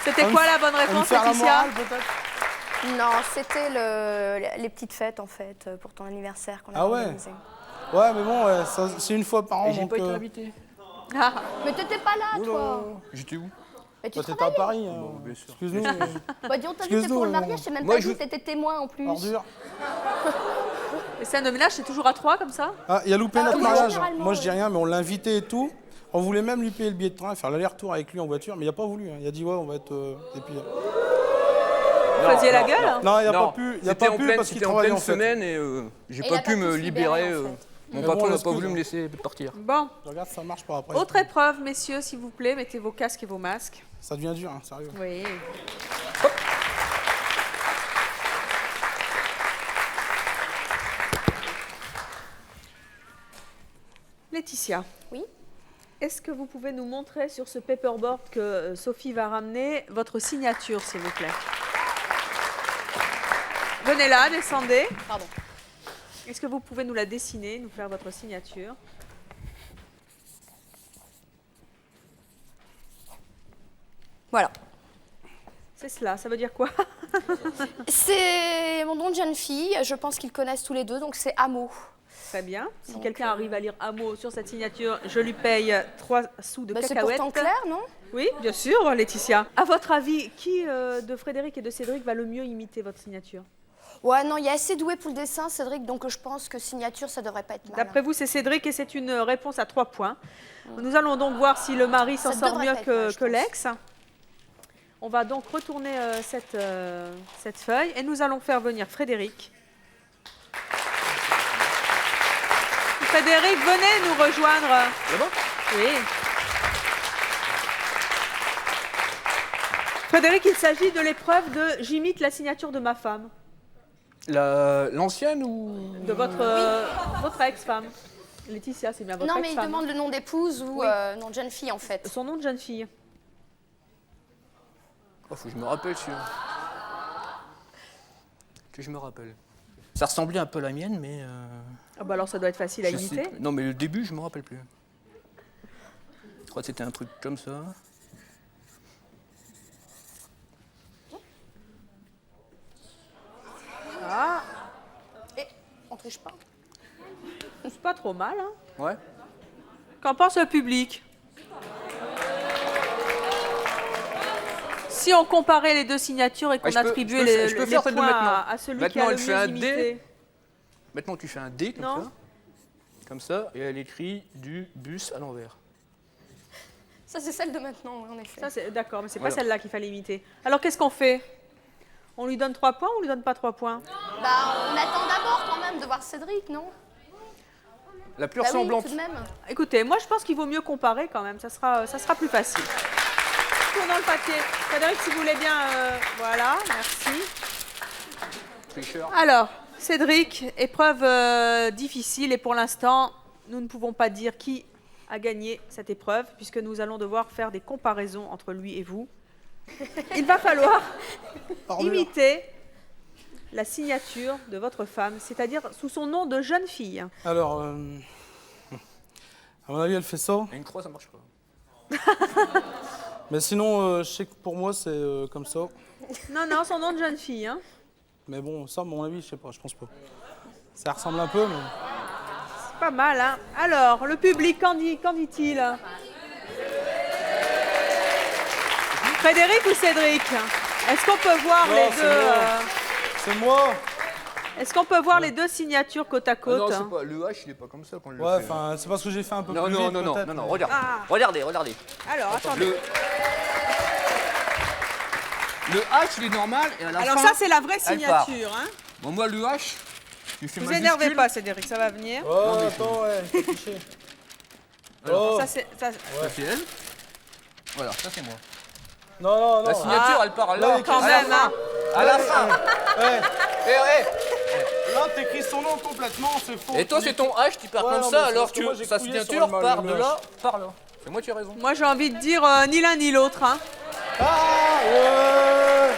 C'était On quoi me- la bonne On me réponse, faire la Laetitia? morale, peut-être. Non, c'était les petites fêtes en fait, pour ton anniversaire qu'on a Ah ouais. organisé. Ouais, mais bon, ouais, c'est une fois par an. Et j'ai donc, pas été invité. Ah, Mais t'étais pas là, toi. J'étais où? Mais tu toi, t'étais à travaillais. Paris. bien sûr. Excuse-nous. Bah dis, on t'a vu, Excuse-nous, pour le mariage, c'est même moi, pas je- dit, t'étais témoin en plus. Ordure. les scènes de ménage, c'est toujours à 3 comme ça? Ah, il a loupé notre oui, mariage. généralement, Moi, je dis oui. rien, mais on l'a invité et tout. On voulait même lui payer le billet de train, faire l'aller-retour avec lui en voiture, mais il a pas voulu. Hein. Il a dit, ouais, on va être. Et puis. Vous faisiez la gueule? Non, il a Non, pas pu. Il a c'était pas en pu pleine- parce qu'il c'était en travaillait pleine en fait. semaine et j'ai Et pas il a pu pas me pu se libérer. libérer, en fait. Mon Mais patron bon, n'a pas excuse. voulu me laisser partir. Bon. Je regarde, ça marche pas après. Autre épreuve, messieurs, s'il vous plaît, mettez vos casques et vos masques. Ça devient dur, hein, sérieux. Oui. Laetitia. Oui. Est-ce que vous pouvez nous montrer sur ce paperboard que Sophie va ramener votre signature, s'il vous plaît? Venez là, descendez. Pardon. Est-ce que vous pouvez nous la dessiner, nous faire votre signature? Voilà. C'est cela, ça veut dire quoi? C'est mon nom de jeune fille, je pense qu'ils connaissent tous les deux, donc c'est Amo. Très bien. Si Donc, quelqu'un arrive à lire un mot sur cette signature, je lui paye 3 sous de Bah, c'est cacahuètes. pourtant clair, non? Oui, bien sûr, Laetitia. À votre avis, qui de Frédéric et de Cédric va le mieux imiter votre signature? Ouais, non, il est assez doué pour le dessin, Cédric, donc je pense que signature, ça devrait pas être mal. D'après vous, c'est Cédric et c'est une réponse à 3 points. Nous allons donc voir si le mari s'en Ça sort devrait mieux pas être mal, je que pense. l'ex. On va donc retourner cette feuille et nous allons faire venir Frédéric. Frédéric, venez nous rejoindre. Là-bas? Oui. Frédéric, il s'agit de l'épreuve de j'imite la signature de ma femme, L'ancienne ou. de votre ex-femme. Laetitia, c'est bien votre Non, mais il ex-femme. demande le nom d'épouse ou Oui. nom de jeune fille, en fait. Son nom de jeune fille. Oh, faut que je me rappelle celui-là. Que je me rappelle. Ça ressemblait un peu à la mienne, mais. Ah bah alors ça doit être facile à je sais imiter. plus. Non, mais le début, je me rappelle plus. Je crois que c'était un truc comme ça. Ah, Et on triche pas. c'est pas trop mal, hein. Ouais. Qu'en pense le public? Si on comparait les deux signatures et qu'on Ouais, je peux- attribuait je peux les, faire- je peux les faire celle de points maintenant. à celui qui Maintenant, a le elle fait mieux un imité. Maintenant, tu fais un D comme Non. ça. Comme ça, et elle écrit du bus à l'envers. Ça, c'est celle de maintenant, oui, en effet. Ça, c'est d'accord, mais c'est Voilà. pas celle-là qu'il fallait imiter. Alors, qu'est-ce qu'on fait? On lui donne 3 points ou on lui donne pas 3 points? Bah, on attend d'abord quand même de voir Cédric, non? La plus Bah oui, ressemblante. tout de même. Écoutez, moi, je pense qu'il vaut mieux comparer quand même. Ça sera plus facile. Tournons le papier. Cédric, si vous voulez bien... voilà, merci. Tricheur. Alors, Cédric, épreuve difficile et pour l'instant, nous ne pouvons pas dire qui a gagné cette épreuve puisque nous allons devoir faire des comparaisons entre lui et vous. Il va falloir imiter la signature de votre femme, c'est-à-dire sous son nom de jeune fille. Alors, à mon avis, elle fait ça. Et une croix, ça marche pas. Mais sinon, je sais que pour moi, c'est comme ça. Non, son nom de jeune fille. Hein. Mais bon, ça, à mon avis, je sais pas, je pense pas. Ça ressemble un peu, mais... C'est pas mal, hein. Alors, le public, qu'en dit-il? Frédéric ou Cédric? Est-ce qu'on peut voir Non, les c'est deux moi. C'est moi. Est-ce qu'on peut voir les deux signatures côte à Ah côte? non, c'est pas, le H, il est pas comme ça qu'on le Ouais, fait. enfin, c'est parce que j'ai fait un peu Non, plus non, vite, non, non, peut-être, non, non, mais- regarde. Ah. Regardez. Alors, attendez. Le H, il est normal, et à la Alors fin, ça, c'est la vraie elle part. signature. Hein. Bon, moi, le H, tu fais Vous majuscule. énervez pas, Cédric, ça va venir. Oh, attends, ouais, faut tricher. Alors, Oh. Ça, c'est... ça- Ça, c'est elle. Voilà, ça, c'est moi. Non, La signature, elle part là. Quand même, hein. À la fin. Ouais. Eh, Là, t'écris son nom complètement, c'est faux. Et toi, c'est ton H, tu pars Ouais, comme non, ça, mais c'est alors parce que moi, que j'ai sa fouillé sur signature le part de H. là, par là. C'est moi, tu as raison. Moi, j'ai envie de dire ni l'un ni l'autre. Hein. Ah, ouais.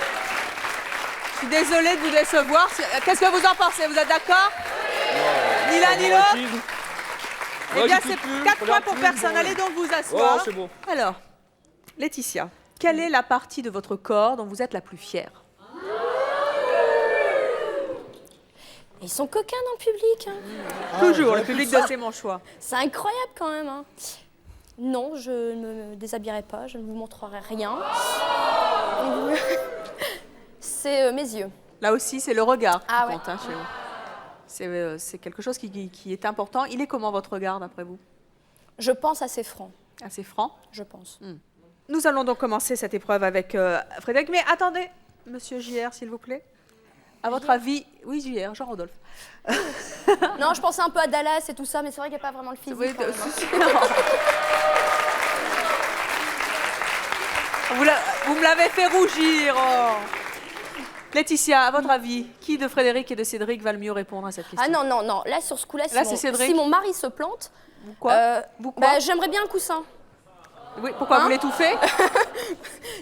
Je suis désolée de vous décevoir. Qu'est-ce que vous en pensez? Vous êtes d'accord? Ni l'un ni l'autre? Eh bien, c'est 4 points pour personne. Allez donc vous asseoir. Oh, c'est bon. Alors, Laetitia, quelle est la partie de votre corps dont vous êtes la plus fière? Ils sont coquins dans le public. Hein. Toujours, le public de C'est mon choix. C'est incroyable quand même. Hein. Non, je ne me déshabillerai pas, je ne vous montrerai rien. C'est mes yeux. Là aussi, c'est le regard qui Ah ouais. compte hein, chez vous. C'est quelque chose qui est important. Il est comment votre regard, d'après vous? Je pense assez franc, Assez franc. je pense. Nous allons donc commencer cette épreuve avec Frédéric. Mais attendez, monsieur JR, s'il vous plaît. À votre avis, oui, JR, Jean-Rodolphe. Non, je pensais un peu à Dallas et tout ça, mais c'est vrai qu'il n'y a pas vraiment le physique. Oui, quand même, hein. Vous me l'avez fait rougir. Oh. Laetitia, à votre avis, qui de Frédéric et de Cédric va le mieux répondre à cette question? Ah non, non, non, là sur ce coup-là, Là, c'est Cédric. si mon mari se plante, Quoi Vous quoi bah, j'aimerais bien un coussin. Oui, pourquoi vous l'étouffez?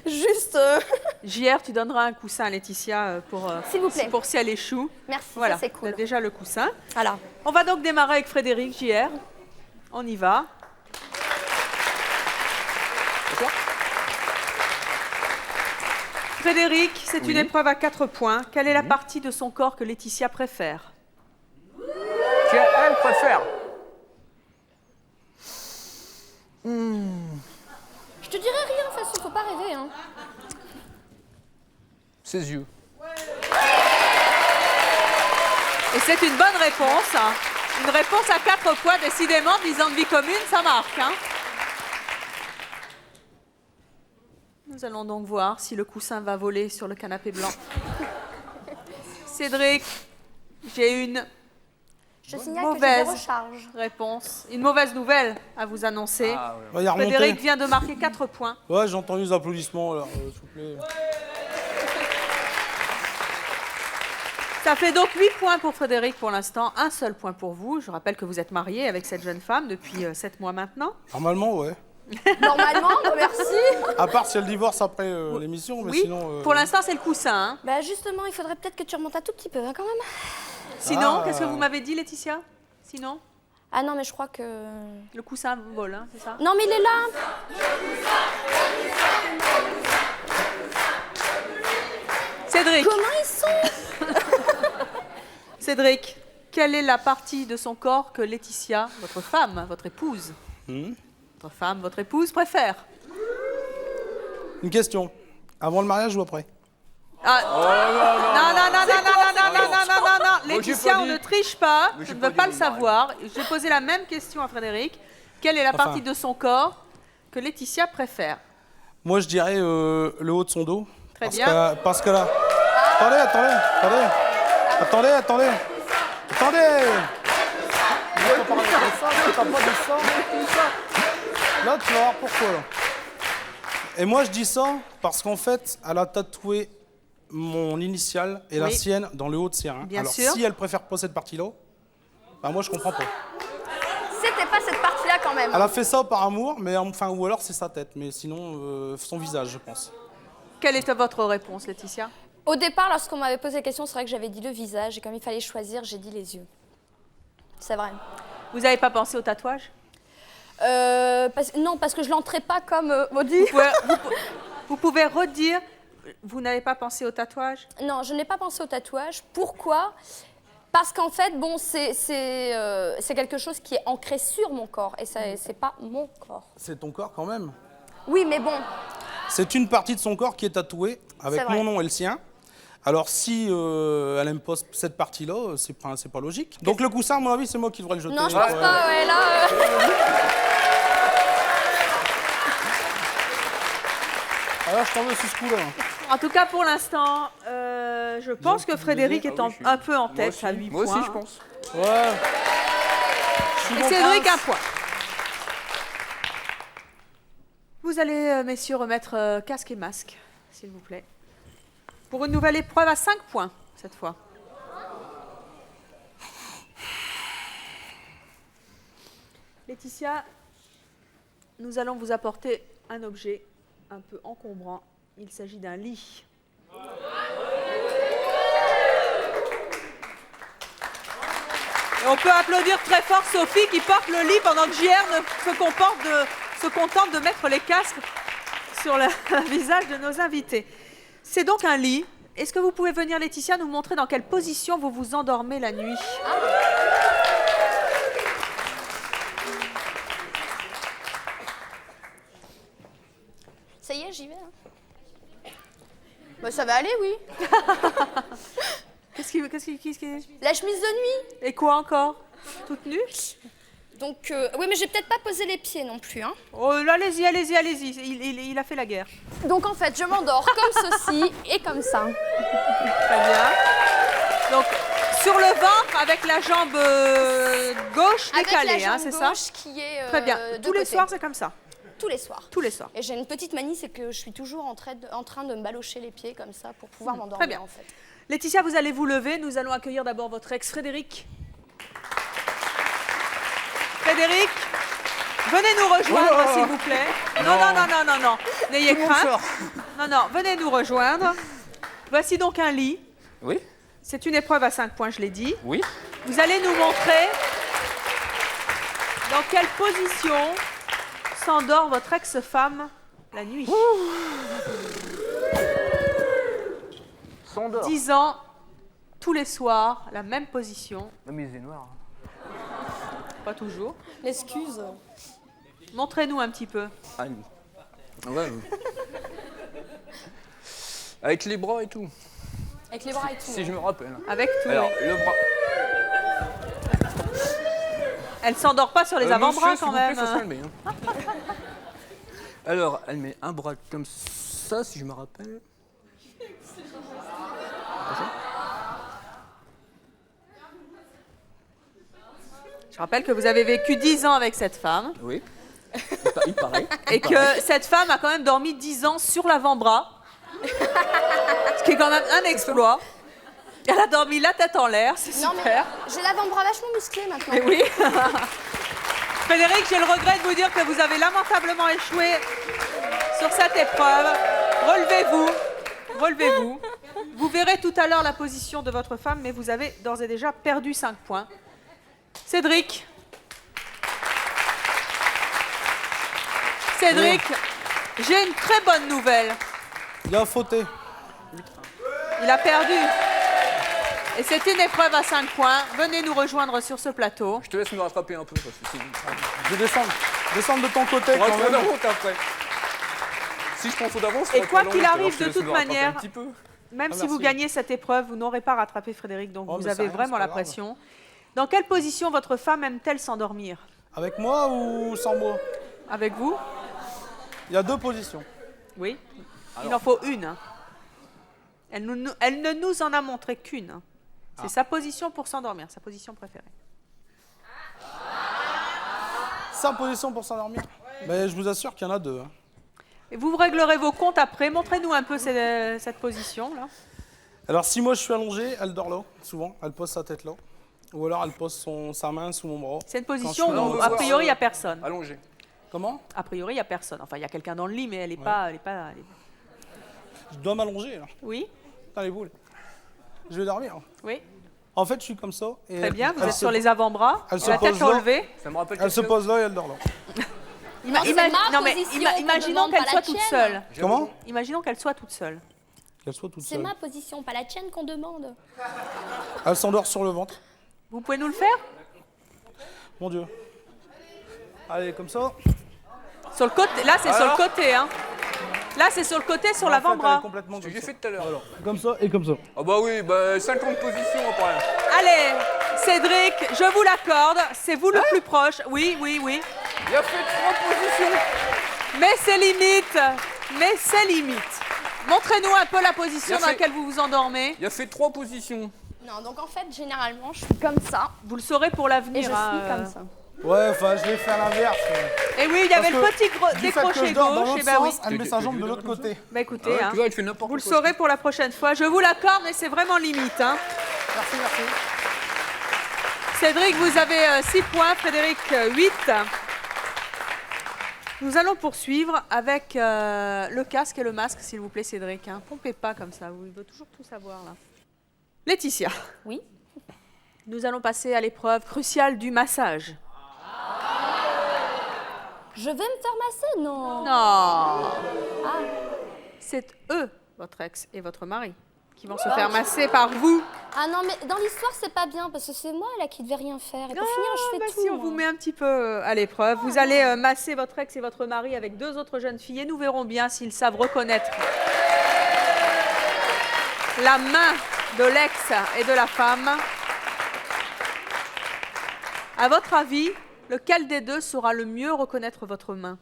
Juste, JR, tu donneras un coussin à Laetitia S'il vous plaît. pour si elle échoue. merci, Voilà, ça c'est t'as cool. déjà le coussin. Voilà. On va donc démarrer avec Frédéric, JR. On y va. Frédéric, c'est une épreuve à 4 points. Quelle est la partie de son corps que Laetitia préfère? Elle préfère. Je te dirais rien, de toute façon, faut pas rêver. Hein. Ses yeux. Et c'est une bonne réponse. Hein. Une réponse à 4 points, décidément, 10 ans de vie commune, ça marque. Hein. Nous allons donc voir si le coussin va voler sur le canapé blanc. Cédric, j'ai une Je signale que j'ai mauvaise des recharges. réponse. Une mauvaise nouvelle à vous annoncer. Ouais, il a remonté. Frédéric vient de marquer 4 points. Ouais, j'ai entendu les applaudissements, alors, s'il vous plaît. Ça fait donc 8 points pour Frédéric pour l'instant, un seul point pour vous. Je rappelle que vous êtes marié avec cette jeune femme depuis 7 mois maintenant. Normalement, ouais. Normalement, merci. À part si elle divorce après l'émission, mais Oui, sinon... pour l'instant c'est le coussin. Hein. Bah justement, il faudrait peut-être que tu remontes un tout petit peu, hein, quand même. Sinon, Ah. qu'est-ce que vous m'avez dit Laetitia? Sinon, Ah non, mais je crois que... le coussin vole, hein, c'est ça? Non, mais il est là. Cédric, Comment ils sont? Cédric, quelle est la partie de son corps que Laetitia, votre femme, votre épouse, votre femme, votre épouse préfère? Une question. Avant le mariage ou après? Ah. Non, non, non, non, non, non, non, non, non, non, non, non, Laetitia, pas on dit. ne triche pas, Mais je j'ai ne pas veux pas le dit mon mari. savoir. Je vais poser la même question à Frédéric. Quelle est la Enfin. partie de son corps que Laetitia préfère? Moi, je dirais le haut de son dos. Très parce bien. Parce que là... Attendez. Là, tu vas voir pourquoi, là. Et moi, je dis ça parce qu'en fait, elle a tatoué mon initiale et la Oui. sienne dans le haut de ses reins. Bien Alors, sûr. si elle préfère pas cette partie-là, bah moi, je comprends pas. C'était pas cette partie-là quand même. Elle a fait ça par amour, mais enfin, ou alors c'est sa tête, mais sinon, son visage, je pense. Quelle est votre réponse, Laetitia? Au départ, lorsqu'on m'avait posé la question, c'est vrai que j'avais dit le visage, et comme il fallait choisir, j'ai dit les yeux. C'est vrai. Vous n'avez pas pensé au tatouage? Non, parce que je l'entrais pas comme Maudit. Vous pouvez redire, vous n'avez pas pensé au tatouage? Non, je n'ai pas pensé au tatouage. Pourquoi? Parce qu'en fait, bon, c'est quelque chose qui est ancré sur mon corps, et c'est pas mon corps. C'est ton corps quand même. Oui, mais bon, C'est une partie de son corps qui est tatouée avec C'est vrai. mon nom et le sien. Alors si elle aime pas cette partie-là, c'est pas logique. Donc le coussin, à mon avis, c'est moi qui devrais le jeter. non, je pense pas, ouais, là... Alors je t'en veux sur ce coup-là. En tout cas, pour l'instant, je pense que Frédéric est un peu en tête à 8 Moi points. aussi, je pense. Ouais. Et Cédric, un point. Vous allez, messieurs, remettre casque et masque, s'il vous plaît. Pour une nouvelle épreuve à 5 points, cette fois. Laetitia, nous allons vous apporter un objet un peu encombrant. Il s'agit d'un lit. Et on peut applaudir très fort Sophie qui porte le lit pendant que JR se contente de mettre les casques sur le visage de nos invités. C'est donc un lit. Est-ce que vous pouvez venir, Laetitia, nous montrer dans quelle position vous vous endormez la nuit? Ça y est, j'y vais. Hein. Bah, ça va aller, oui. Qu'est-ce qui... La chemise de nuit. Et quoi encore? Toute nue? Donc, oui, mais j'ai peut-être pas posé les pieds non plus. Hein. Oh, allez-y. Il a fait la guerre. Donc, en fait, je m'endors comme ceci et comme ça. Très bien. Donc, sur le ventre, avec la jambe gauche Avec décalée, la jambe c'est ça? gauche qui est Très bien. de Tous les côté. soirs, c'est comme ça? Tous les soirs. Tous les soirs. Et j'ai une petite manie, c'est que je suis toujours en train de me balocher les pieds comme ça pour pouvoir m'endormir, Très bien. en fait. Laetitia, vous allez vous lever. Nous allons accueillir d'abord votre ex, Frédéric. Frédéric, venez nous rejoindre, s'il vous plaît. Non. N'ayez crainte. Non, venez nous rejoindre. Voici donc un lit. Oui. C'est une épreuve à 5 points, je l'ai dit. Oui. Vous allez nous montrer dans quelle position s'endort votre ex-femme la nuit. 10 ans, tous les soirs, la même position. Non, mais c'est noir. Pas toujours. L'excuse. Montrez-nous un petit peu. Ah, ouais. Avec les bras et tout. Avec les bras et tout. Si je me rappelle. Avec tout. Alors, oui. le bras. Elle s'endort pas sur les avant-bras monsieur, quand s'il vous plaît, même. faut se calmer, hein. Alors, elle met un bras comme ça, si je me rappelle. Je rappelle que vous avez vécu 10 ans avec cette femme Oui. Il paraît. et que cette femme a quand même dormi 10 ans sur l'avant-bras. Ce qui est quand même un exploit. Elle a dormi la tête en l'air, c'est Non, mais super. j'ai l'avant-bras vachement musclé maintenant. Mais oui. Frédéric, j'ai le regret de vous dire que vous avez lamentablement échoué sur cette épreuve. Relevez-vous. Vous verrez tout à l'heure la position de votre femme, mais vous avez d'ores et déjà perdu 5 points. Cédric. J'ai une très bonne nouvelle. Il a fauté. Il a perdu. Et c'est une épreuve à 5 points. Venez nous rejoindre sur ce plateau. Je te laisse me rattraper un peu. Parce que sinon... Je vais descendre de ton côté On va quand trouver même. d'avance après. Si je prends trop d'avance, Et quoi qu'il arrive, de toute manière, un petit peu. Même Ah, si vous merci. gagnez cette épreuve, vous n'aurez pas rattrapé Frédéric, donc Oh, vous mais c'est avez rien, vraiment c'est pas la grave. pression. Dans quelle position votre femme aime-t-elle s'endormir? Avec moi ou sans moi? Avec vous? Il y a 2 positions. Oui. Il en faut une. Hein. Elle ne nous en a montré qu'une. Hein. C'est sa position pour s'endormir, sa position préférée. Sa position pour s'endormir. Mais je vous assure qu'il y en a 2. Hein. Et vous réglerez vos comptes après. Montrez-nous un peu cette position-là. Alors si moi je suis allongé, elle dort là, souvent. Elle pose sa tête là. Ou alors elle pose sa main sous mon bras. C'est une Quand position je suis où, allongé. a priori, il n'y a personne. Allongé. Comment? A priori, il n'y a personne. Enfin, il y a quelqu'un dans le lit, mais elle n'est pas... Je dois m'allonger là. Oui, Dans les boules. Je vais dormir. oui. En fait, je suis comme ça. Et Très bien. Vous elle êtes se- sur les avant-bras, elle se la tête pose là. relevée. Ça me rappelle Elle quelque se chose. pose là et elle dort là. Non, c'est ma non, mais position, qu'on imaginons demande, qu'elle pas soit la toute tienne. seule. Comment? Imaginons qu'elle soit toute seule. Qu'elle soit toute C'est seule. ma position, pas la tienne qu'on demande. Elle s'endort sur le ventre. Vous pouvez nous le faire? Mon Dieu. Allez, comme ça. Sur le côté. Là, c'est sur le côté. Hein. Là, c'est sur le côté, sur En fait, elle l'avant-bras. est complètement Ce que comme j'ai ça. fait tout à l'heure. Voilà. Comme ça et comme ça. Ah bah oui, bah 50 positions après. Allez, Cédric, je vous l'accorde. C'est vous le plus proche. Oui, oui, oui. Il a fait 3 positions. Mais c'est limite. Mais c'est limite. Montrez-nous un peu la position Il a dans fait- laquelle vous vous endormez. Il a fait 3 positions. Non, donc en fait, généralement, je suis comme ça. Vous le saurez pour Et l'avenir. je hein, suis comme ça. Ouais, enfin, je l'ai fait à l'inverse. Et oui, il y avait le Parce que petit Du fait que décroché je dors dans gauche. l'autre Et ben oui. sens, elle met sa jambe de l'autre côté. Bah écoutez, Ouais, hein, tu vois, il fait n'importe vous le quoi. saurez pour la prochaine fois. Je vous l'accorde, mais c'est vraiment limite. Hein. Merci, merci. Cédric, vous avez 6 points, Frédéric 8. Nous allons poursuivre avec le casque et le masque, s'il vous plaît, Cédric. Hein. Pompez pas comme ça, il veut toujours tout savoir là. Laetitia. Oui. Nous allons passer à l'épreuve cruciale du massage. Je vais me faire masser, non. Non. Ah. C'est eux, votre ex et votre mari, qui vont se faire masser par vous. Ah non, mais dans l'histoire, c'est pas bien, parce que c'est moi là qui devais rien faire. Et pour finir, je fais Bah tout. si, on moi. vous met un petit peu à l'épreuve. Vous allez masser votre ex et votre mari avec 2 autres jeunes filles et nous verrons bien s'ils savent reconnaître la main de l'ex et de la femme. À votre avis, lequel des deux saura le mieux reconnaître votre main?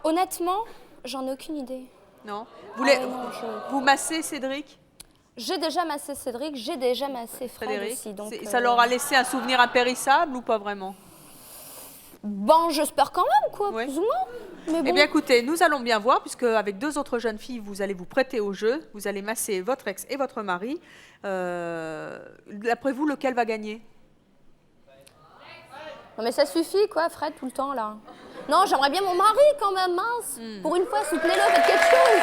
Honnêtement, j'en ai aucune idée. Non. Non, Vous massez Cédric, j'ai déjà massé Cédric, j'ai déjà massé Fred Frédéric aussi. Donc, ça leur a laissé un souvenir impérissable ou pas vraiment? Bon, j'espère quand même, quoi, Oui. plus ou moins. Mais bon. Eh bien, écoutez, nous allons bien voir, puisque avec 2 autres jeunes filles, vous allez vous prêter au jeu. Vous allez masser votre ex et votre mari. D'après vous, lequel va gagner? Non, mais ça suffit, quoi, Fred, tout le temps, là. Non, j'aimerais bien mon mari, quand même, mince. Pour une fois, soutenez-le, faites quelque chose.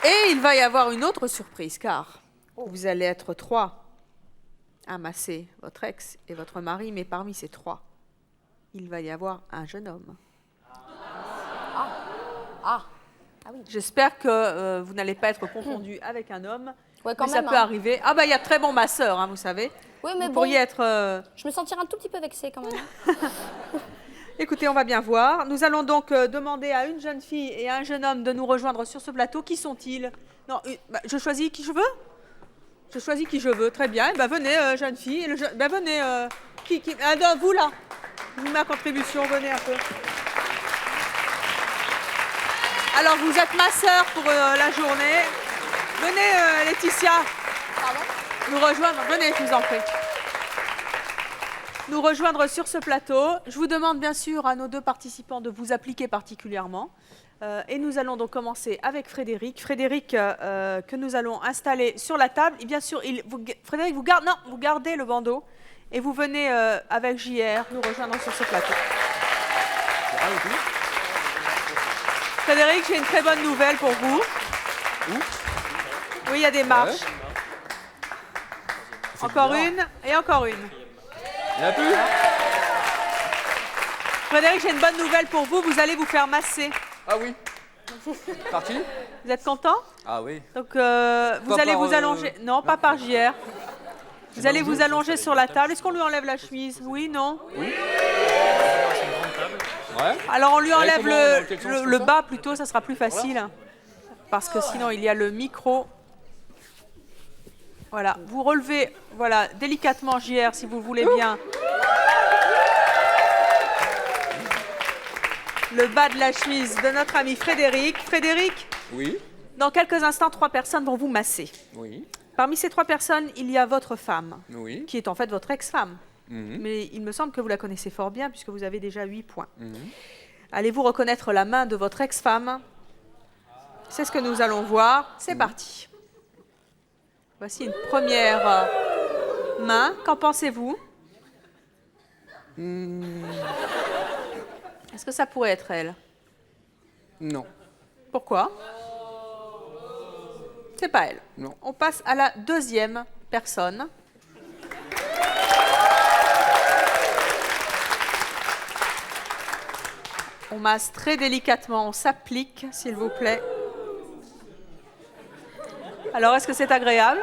Et il va y avoir une autre surprise, car vous allez être 3 à masser votre ex et votre mari, mais parmi ces 3, il va y avoir un jeune homme. Ah oui. J'espère que vous n'allez pas être confondu avec un homme. Ouais, quand Mais ça même. peut hein. arriver. Ah bah il y a très bon masseur, hein, vous savez. Oui, mais Vous bon, pourriez être... je me sentirais un tout petit peu vexée, quand même. Écoutez, on va bien voir. Nous allons donc demander à une jeune fille et à un jeune homme de nous rejoindre sur ce plateau. Qui sont-ils? Non, je choisis qui je veux. Je choisis qui je veux. Très bien. Eh ben, venez, jeune fille. Venez. Non, vous là. Je vous mets à contribution. Venez un peu. Alors, vous êtes ma sœur pour la journée. Venez, Laetitia. Pardon? Nous rejoindre. Venez, je vous en prie. Nous rejoindre sur ce plateau. Je vous demande bien sûr à nos 2 participants de vous appliquer particulièrement. Et nous allons donc commencer avec Frédéric. Frédéric, que nous allons installer sur la table. Et bien sûr, Frédéric, vous gardez le bandeau et vous venez avec JR nous rejoindre sur ce plateau. Frédéric, j'ai une très bonne nouvelle pour vous. Oui, il y a des marches. Encore une et encore une. Il y en a plus? Frédéric, j'ai une bonne nouvelle pour vous. Vous allez vous faire masser. Ah oui. Parti? Vous êtes content? Ah oui. Donc, vous Pas allez par, vous allonger. Non, pas par JR. Vous allez vous allonger sur la table. Est-ce qu'on lui enlève la chemise? Oui, non? Ouais. Ouais. Alors on lui enlève comment, dans quel sens, le comme ça bas plutôt, ça sera plus facile. Parce que sinon il y a le micro. Voilà, vous relevez voilà, délicatement JR si vous voulez bien. Le bas de la chemise de notre ami Frédéric. Frédéric, Oui. dans quelques instants, 3 personnes vont vous masser. Oui. Parmi ces 3 personnes, il y a votre femme, Oui. qui est en fait votre ex-femme. Mhm. Mais il me semble que vous la connaissez fort bien puisque vous avez déjà 8 points. Mhm. Allez-vous reconnaître la main de votre ex-femme? C'est ce que nous allons voir. C'est parti. Voici une première main. Qu'en pensez-vous? Est-ce que ça pourrait être elle? Non. Pourquoi? C'est pas elle. Non. On passe à la deuxième personne. On masse très délicatement, on s'applique, s'il vous plaît. Alors, est-ce que c'est agréable?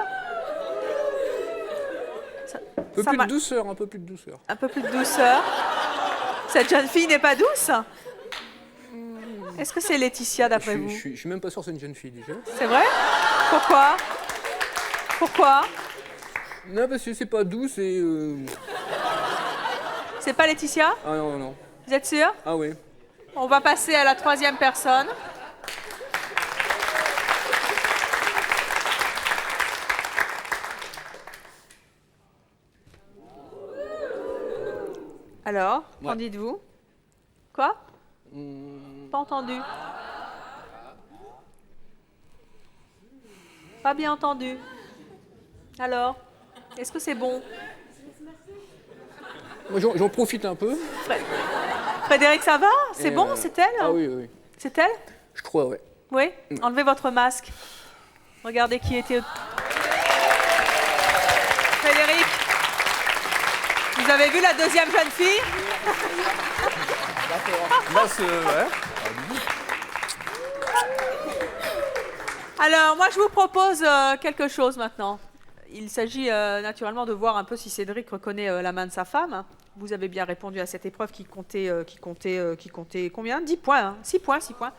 Un peu plus de douceur, un peu plus de douceur. Un peu plus de douceur. Cette jeune fille n'est pas douce? Est-ce que c'est Laetitia, d'après vous? Je suis même pas sûr que c'est une jeune fille déjà. C'est vrai? Pourquoi? Pourquoi? Non, parce que c'est pas doux, c'est... C'est pas Laetitia? Ah non, non. Vous êtes sûr? Ah oui. On va passer à la troisième personne. Alors, qu'en dites-vous? Quoi? Pas entendu. Pas bien entendu. Alors, est-ce que c'est bon? Moi, j'en profite un peu. Frédéric, ça va? C'est Et, bon, c'est elle? Ah oui, oui. C'est elle? Je crois, ouais. Oui? Enlevez votre masque. Regardez qui était... Frédéric, vous avez vu la deuxième jeune fille? Là, c'est... Ouais. Alors, moi, je vous propose quelque chose maintenant. Il s'agit naturellement de voir un peu si Cédric reconnaît la main de sa femme. Vous avez bien répondu à cette épreuve qui comptait combien? 10 points, hein. 6 points, 6 points.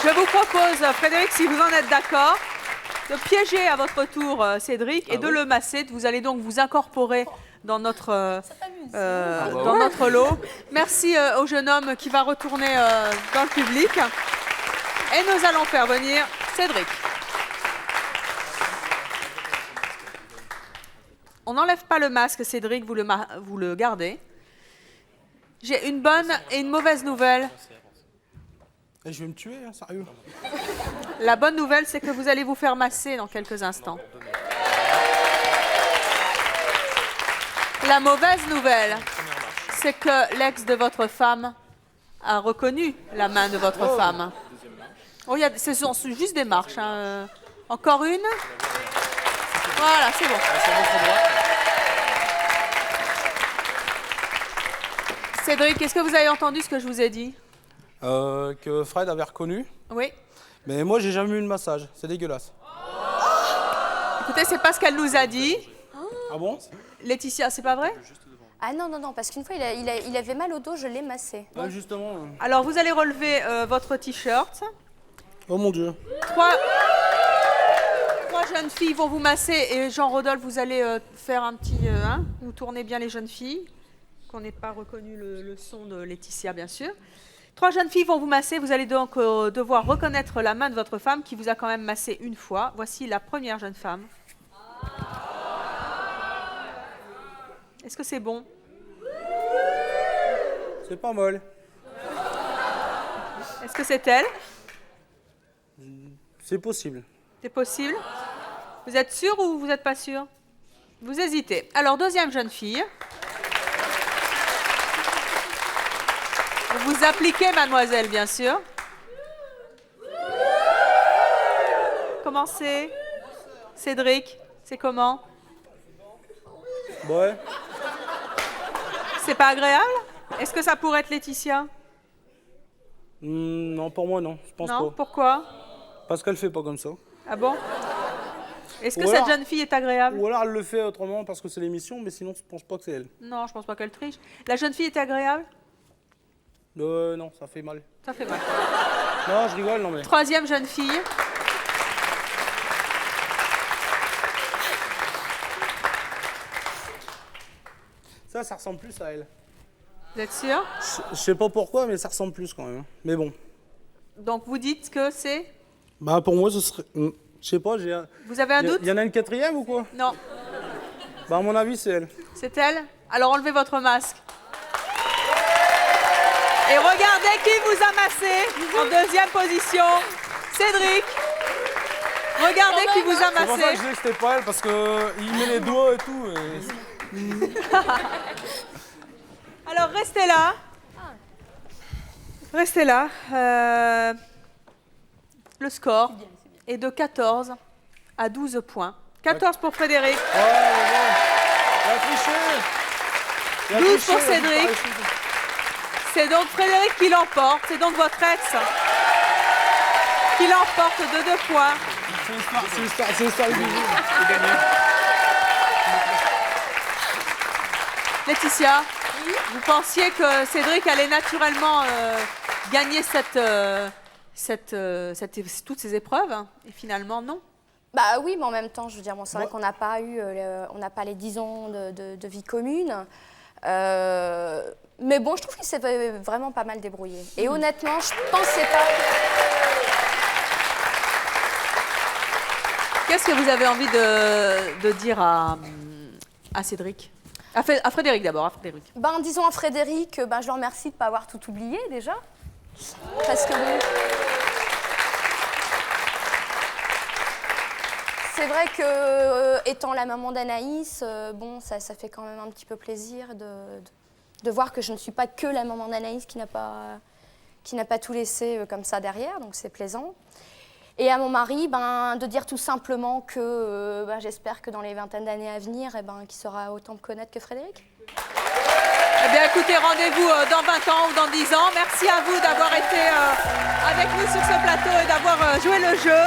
Je vous propose, Frédéric, si vous en êtes d'accord, de piéger à votre tour Cédric et de le masser. Vous allez donc vous incorporer dans notre, dans notre lot. Merci au jeune homme qui va retourner dans le public. Et nous allons faire venir Cédric. On n'enlève pas le masque, Cédric, vous le gardez. J'ai une bonne et une mauvaise nouvelle. Et je vais me tuer, hein, sérieux. La bonne nouvelle, c'est que vous allez vous faire masser dans quelques instants. La mauvaise nouvelle, c'est que l'ex de votre femme a reconnu la main de votre femme. Oh, ce sont juste des marches. Hein. Encore une. Voilà, c'est bon. Cédric, est-ce que vous avez entendu ce que je vous ai dit? Que Fred avait reconnu. Oui. Mais moi, j'ai jamais eu de massage. C'est dégueulasse. Écoutez, c'est pas ce qu'elle nous a dit. Ah bon? Laetitia, c'est pas vrai? Ah non, non, non, parce qu'une fois, il avait mal au dos, je l'ai massé. Ah, justement. Alors, vous allez relever votre t-shirt. Oh mon Dieu. Trois jeunes filles vont vous masser et Jean-Rodolphe, vous allez faire un petit... vous tournez bien les jeunes filles, qu'on n'ait pas reconnu le son de Laetitia, bien sûr. 3 jeunes filles vont vous masser. Vous allez donc devoir reconnaître la main de votre femme qui vous a quand même massé une fois. Voici la première jeune femme. Est-ce que c'est bon? C'est pas mal. Est-ce que c'est elle? C'est possible. C'est possible? Vous êtes sûr ou vous n'êtes pas sûr? Vous hésitez. Alors, deuxième jeune fille. Vous appliquez, mademoiselle, bien sûr. Comment c'est? Cédric, c'est comment? Ouais. C'est pas agréable? Est-ce que ça pourrait être Laetitia? Non, pour moi, non. Je pense Non, pas. pourquoi? Parce qu'elle fait pas comme ça. Ah bon? Est-ce que Ou alors- cette jeune fille est agréable? Ou alors elle le fait autrement parce que c'est l'émission, mais sinon je pense pas que c'est elle. Non, je pense pas qu'elle triche. La jeune fille est agréable? Non, ça fait mal. Ça fait mal. Non, je rigole, non mais... Troisième jeune fille. Ça ressemble plus à elle. Vous êtes sûr? Je sais pas pourquoi, mais ça ressemble plus quand même. Mais bon. Donc vous dites que c'est... Bah pour moi, ce serait... Je sais pas, j'ai... Vous avez un doute? Il y en a une quatrième ou quoi? Non. Bah à mon avis, c'est elle. C'est elle? Alors enlevez votre masque. Et regardez qui vous a massé en deuxième position. Cédric. Regardez qui vous a C'est pour ça que massé. je disais que c'était pas elle, parce qu'il met les doigts et tout. Alors restez là. Restez là. Le score est de 14 à 12 points. 14 pour Frédéric. Il a triché. 12 pour Cédric. C'est donc Frédéric qui l'emporte. C'est donc votre ex qui l'emporte de 2 points. C'est l'histoire du jour. Laetitia, vous pensiez que Cédric allait naturellement gagner toutes ces épreuves, hein, et finalement non. Bah oui, mais en même temps, je veux dire, bon, c'est vrai qu'on n'a pas eu, on n'a pas les 10 ans de vie commune. Mais bon, je trouve qu'il s'est vraiment pas mal débrouillé. Et honnêtement, je pensais pas. Qu'est-ce que vous avez envie de dire à Cédric? À Frédéric d'abord, à Frédéric. Ben, disons à Frédéric, ben, je le remercie de ne pas avoir tout oublié déjà. Parce que bon, c'est vrai que, étant la maman d'Anaïs, bon, ça fait quand même un petit peu plaisir de voir que je ne suis pas que la maman d'Anaïs qui n'a pas tout laissé comme ça derrière, donc c'est plaisant. Et à mon mari, ben, de dire tout simplement que ben, j'espère que dans les vingtaines d'années à venir, eh ben, qu'il saura autant me connaître que Frédéric. Eh bien, écoutez, rendez-vous dans 20 ans ou dans 10 ans. Merci à vous d'avoir été avec nous sur ce plateau et d'avoir joué le jeu.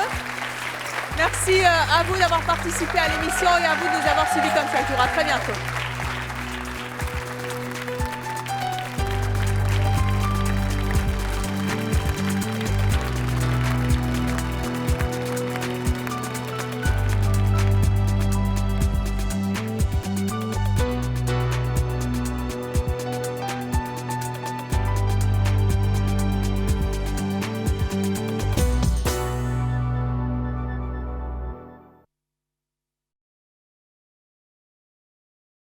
Merci à vous d'avoir participé à l'émission et à vous de nous avoir suivis comme chaque jour. À très bientôt.